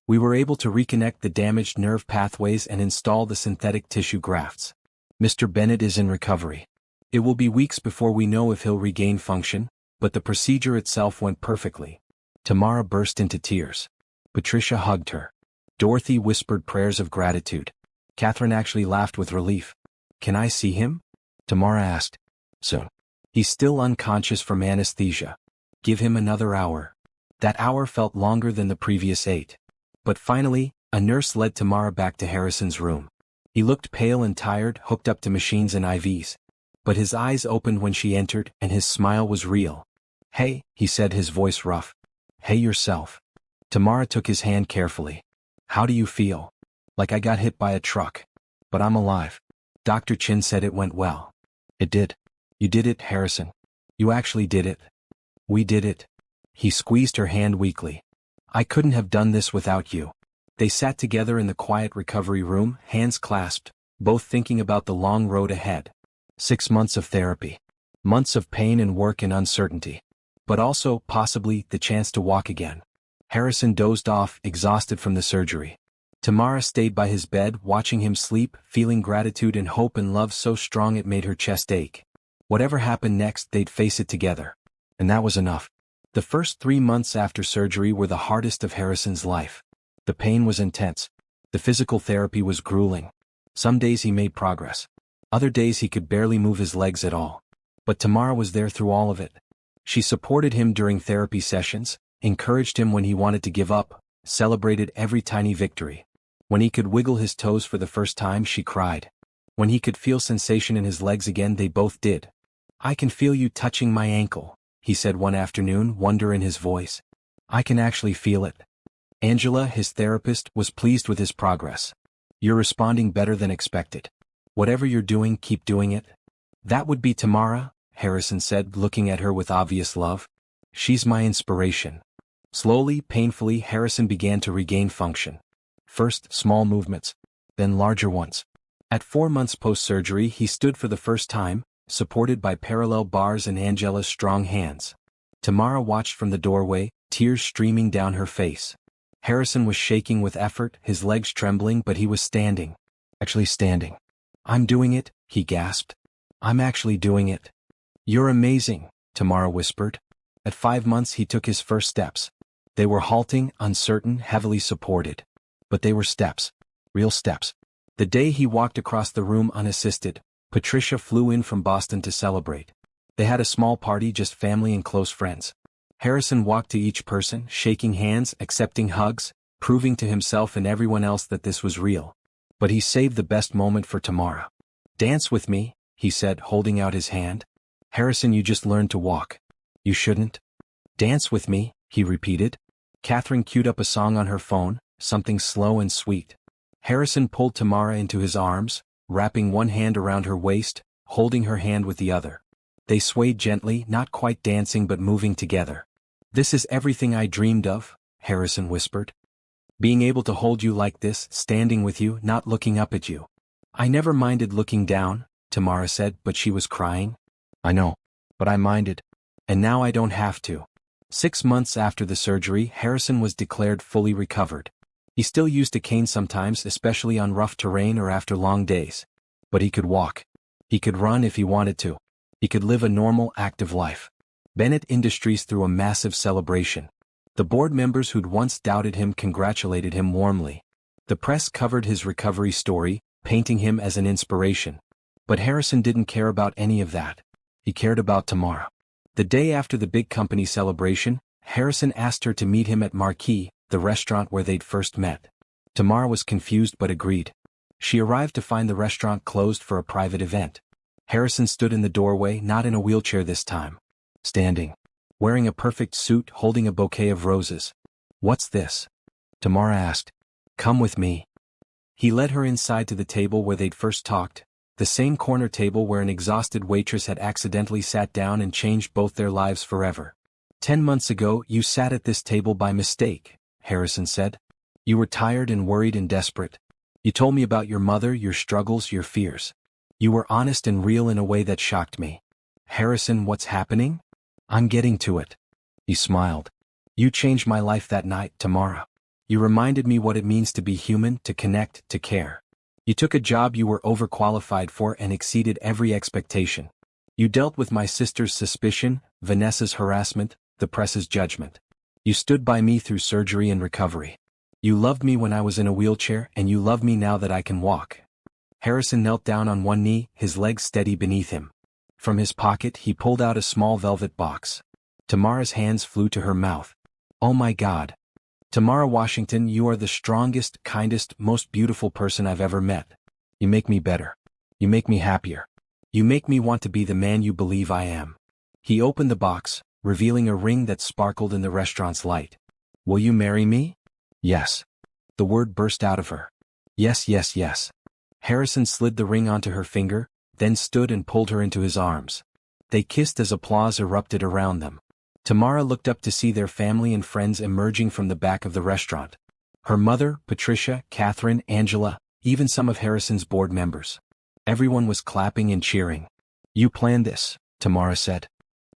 We were able to reconnect the damaged nerve pathways and install the synthetic tissue grafts. Mr. Bennett is in recovery. It will be weeks before we know if he'll regain function, but the procedure itself went perfectly. Tamara burst into tears. Patricia hugged her. Dorothy whispered prayers of gratitude. Catherine actually laughed with relief. Can I see him? Tamara asked. Soon. He's still unconscious from anesthesia. Give him another hour. That hour felt longer than the previous 8. But finally, a nurse led Tamara back to Harrison's room. He looked pale and tired, hooked up to machines and IVs. But his eyes opened when she entered, and his smile was real. Hey, he said, his voice rough. Hey yourself. Tamara took his hand carefully. How do you feel? Like I got hit by a truck. But I'm alive. Dr. Chin said it went well. It did. You did it, Harrison. You actually did it. We did it. He squeezed her hand weakly. I couldn't have done this without you. They sat together in the quiet recovery room, hands clasped, both thinking about the long road ahead. 6 months of therapy. Months of pain and work and uncertainty. But also, possibly, the chance to walk again. Harrison dozed off, exhausted from the surgery. Tamara stayed by his bed, watching him sleep, feeling gratitude and hope and love so strong it made her chest ache. Whatever happened next, they'd face it together. And that was enough. The first 3 months after surgery were the hardest of Harrison's life. The pain was intense. The physical therapy was grueling. Some days he made progress. Other days he could barely move his legs at all. But Tamara was there through all of it. She supported him during therapy sessions, encouraged him when he wanted to give up, celebrated every tiny victory. When he could wiggle his toes for the first time, she cried. When he could feel sensation in his legs again, they both did. "I can feel you touching my ankle," he said one afternoon, wonder in his voice. "I can actually feel it." Angela, his therapist, was pleased with his progress. "You're responding better than expected. Whatever you're doing, keep doing it." "That would be Tamara," Harrison said, looking at her with obvious love. "She's my inspiration." Slowly, painfully, Harrison began to regain function. First, small movements, then larger ones. At 4 months post-surgery, he stood for the first time, supported by parallel bars and Angela's strong hands. Tamara watched from the doorway, tears streaming down her face. Harrison was shaking with effort, his legs trembling, but he was standing. Actually standing. "I'm doing it," he gasped. "I'm actually doing it." "You're amazing," Tamara whispered. At 5 months he took his first steps. They were halting, uncertain, heavily supported. But they were steps. Real steps. The day he walked across the room unassisted, Patricia flew in from Boston to celebrate. They had a small party, just family and close friends. Harrison walked to each person, shaking hands, accepting hugs, proving to himself and everyone else that this was real. But he saved the best moment for Tamara. "Dance with me," he said, holding out his hand. "Harrison, you just learned to walk. You shouldn't." "Dance with me," he repeated. Catherine queued up a song on her phone, something slow and sweet. Harrison pulled Tamara into his arms, wrapping one hand around her waist, holding her hand with the other. They swayed gently, not quite dancing but moving together. "This is everything I dreamed of," Harrison whispered. "Being able to hold you like this, standing with you, not looking up at you." "I never minded looking down," Tamara said, but she was crying. "I know. But I minded. And now I don't have to." 6 months after the surgery, Harrison was declared fully recovered. He still used a cane sometimes, especially on rough terrain or after long days. But he could walk. He could run if he wanted to. He could live a normal, active life. Bennett Industries threw a massive celebration. The board members who'd once doubted him congratulated him warmly. The press covered his recovery story, painting him as an inspiration. But Harrison didn't care about any of that. He cared about Tamara. The day after the big company celebration, Harrison asked her to meet him at Marquis, the restaurant where they'd first met. Tamara was confused but agreed. She arrived to find the restaurant closed for a private event. Harrison stood in the doorway, not in a wheelchair this time. Standing. Wearing a perfect suit, holding a bouquet of roses. "What's this?" Tamara asked. "Come with me." He led her inside to the table where they'd first talked, the same corner table where an exhausted waitress had accidentally sat down and changed both their lives forever. 10 months ago, you sat at this table by mistake," Harrison said. "You were tired and worried and desperate. You told me about your mother, your struggles, your fears. You were honest and real in a way that shocked me." "Harrison, what's happening?" "I'm getting to it." He smiled. "You changed my life that night, Tamara. You reminded me what it means to be human, to connect, to care. You took a job you were overqualified for and exceeded every expectation. You dealt with my sister's suspicion, Vanessa's harassment, the press's judgment. You stood by me through surgery and recovery. You loved me when I was in a wheelchair, and you love me now that I can walk." Harrison knelt down on one knee, his legs steady beneath him. From his pocket he pulled out a small velvet box. Tamara's hands flew to her mouth. "Oh my God. Tamara Washington, you are the strongest, kindest, most beautiful person I've ever met. You make me better. You make me happier. You make me want to be the man you believe I am." He opened the box, revealing a ring that sparkled in the restaurant's light. "Will you marry me?" "Yes." The word burst out of her. "Yes, yes, yes." Harrison slid the ring onto her finger, then stood and pulled her into his arms. They kissed as applause erupted around them. Tamara looked up to see their family and friends emerging from the back of the restaurant. Her mother, Patricia, Catherine, Angela, even some of Harrison's board members. Everyone was clapping and cheering. "You planned this," Tamara said.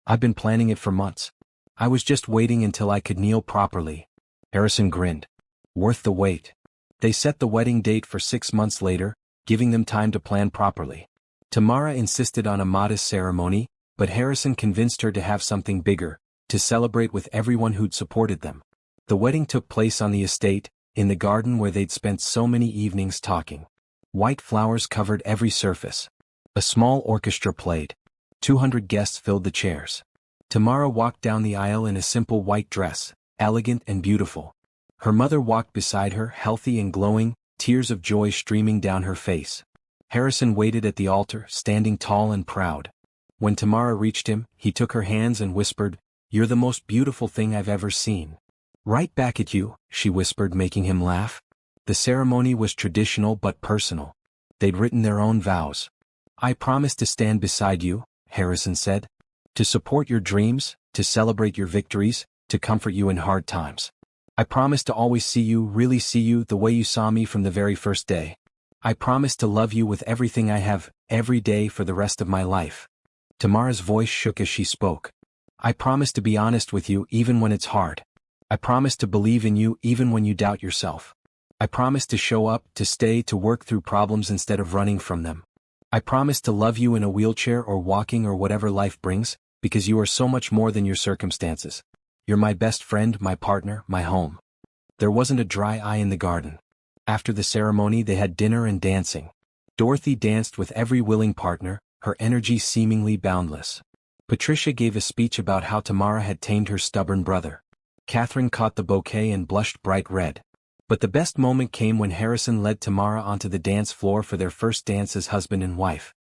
"I've been planning it for months. I was just waiting until I could kneel properly." Harrison grinned. "Worth the wait." They set the wedding date for 6 months later, giving them time to plan properly. Tamara insisted on a modest ceremony, but Harrison convinced her to have something bigger, to celebrate with everyone who'd supported them. The wedding took place on the estate, in the garden where they'd spent so many evenings talking. White flowers covered every surface. A small orchestra played. 200 guests filled the chairs. Tamara walked down the aisle in a simple white dress, elegant and beautiful. Her mother walked beside her, healthy and glowing, tears of joy streaming down her face. Harrison waited at the altar, standing tall and proud. When Tamara reached him, he took her hands and whispered, "You're the most beautiful thing I've ever seen." "Right back at you," she whispered, making him laugh. The ceremony was traditional but personal. They'd written their own vows. "I promise to stand beside you," Harrison said. "To support your dreams, to celebrate your victories, to comfort you in hard times. I promise to always see you, really see you, the way you saw me from the very first day. I promise to love you with everything I have, every day for the rest of my life." Tamara's voice shook as she spoke. "I promise to be honest with you even when it's hard. I promise to believe in you even when you doubt yourself. I promise to show up, to stay, to work through problems instead of running from them. I promise to love you in a wheelchair or walking or whatever life brings, because you are so much more than your circumstances. You're my best friend, my partner, my home." There wasn't a dry eye in the garden. After the ceremony they had dinner and dancing. Dorothy danced with every willing partner, her energy seemingly boundless. Patricia gave a speech about how Tamara had tamed her stubborn brother. Catherine caught the bouquet and blushed bright red. But the best moment came when Harrison led Tamara onto the dance floor for their first dance as husband and wife.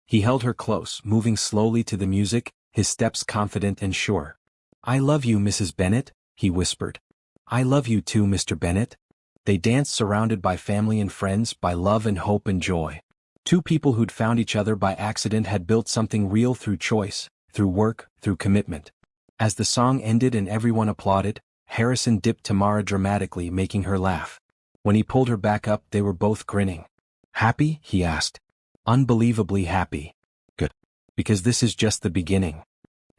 He held her close, moving slowly to the music, his steps confident and sure. "I love you, Mrs. Bennet," he whispered. "I love you too, Mr. Bennet." They danced surrounded by family and friends, by love and hope and joy. Two people who'd found each other by accident had built something real through choice, through work, through commitment. As the song ended and everyone applauded, Harrison dipped Tamara dramatically, making her laugh. When he pulled her back up, they were both grinning. "Happy?" he asked. "Unbelievably happy." "Good. Because this is just the beginning."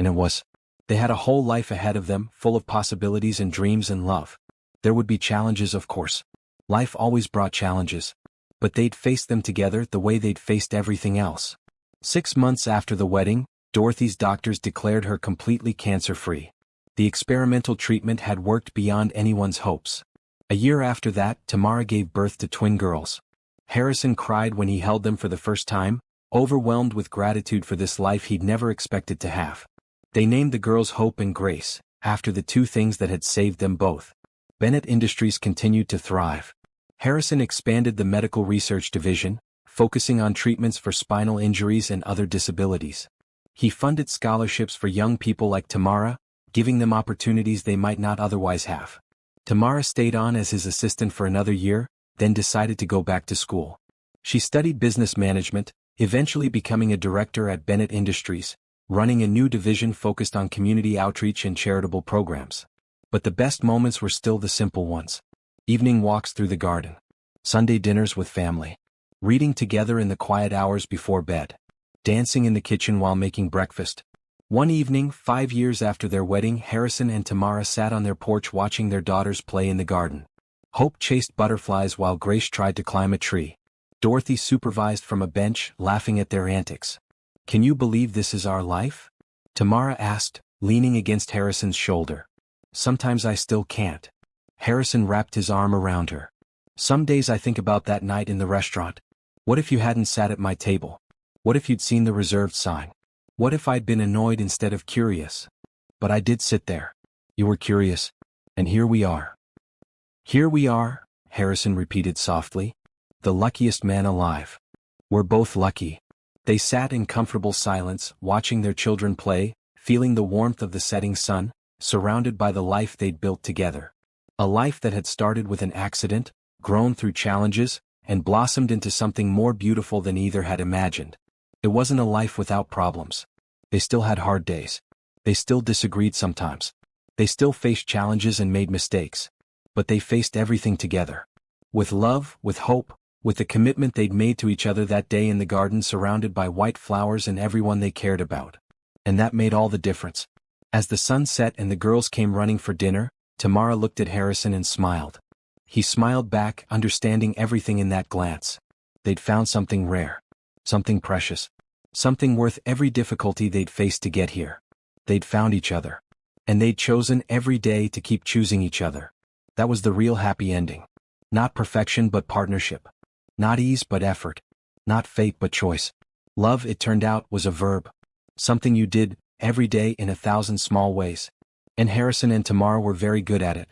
And it was. They had a whole life ahead of them, full of possibilities and dreams and love. There would be challenges, of course. Life always brought challenges. But they'd face them together the way they'd faced everything else. 6 months after the wedding, Dorothy's doctors declared her completely cancer-free. The experimental treatment had worked beyond anyone's hopes. A year after that, Tamara gave birth to twin girls. Harrison cried when he held them for the first time, overwhelmed with gratitude for this life he'd never expected to have. They named the girls Hope and Grace, after the two things that had saved them both. Bennett Industries continued to thrive. Harrison expanded the medical research division, focusing on treatments for spinal injuries and other disabilities. He funded scholarships for young people like Tamara, giving them opportunities they might not otherwise have. Tamara stayed on as his assistant for another year, then decided to go back to school. She studied business management, eventually becoming a director at Bennett Industries, running a new division focused on community outreach and charitable programs. But the best moments were still the simple ones. Evening walks through the garden. Sunday dinners with family. Reading together in the quiet hours before bed. Dancing in the kitchen while making breakfast. One evening, 5 years after their wedding, Harrison and Tamara sat on their porch watching their daughters play in the garden. Hope chased butterflies while Grace tried to climb a tree. Dorothy supervised from a bench, laughing at their antics. "Can you believe this is our life?" Tamara asked, leaning against Harrison's shoulder. "Sometimes I still can't." Harrison wrapped his arm around her. "Some days I think about that night in the restaurant. What if you hadn't sat at my table? What if you'd seen the reserved sign? What if I'd been annoyed instead of curious? But I did sit there. You were curious. And here we are." "Here we are," Harrison repeated softly. "The luckiest man alive. We're both lucky." They sat in comfortable silence, watching their children play, feeling the warmth of the setting sun, surrounded by the life they'd built together. A life that had started with an accident, grown through challenges, and blossomed into something more beautiful than either had imagined. It wasn't a life without problems. They still had hard days. They still disagreed sometimes. They still faced challenges and made mistakes. But they faced everything together. With love, with hope, with the commitment they'd made to each other that day in the garden surrounded by white flowers and everyone they cared about. And that made all the difference. As the sun set and the girls came running for dinner, Tamara looked at Harrison and smiled. He smiled back, understanding everything in that glance. They'd found something rare. Something precious. Something worth every difficulty they'd faced to get here. They'd found each other. And they'd chosen every day to keep choosing each other. That was the real happy ending. Not perfection but partnership. Not ease but effort. Not fate but choice. Love, it turned out, was a verb. Something you did, every day in 1,000 small ways. And Harrison and Tamara were very good at it.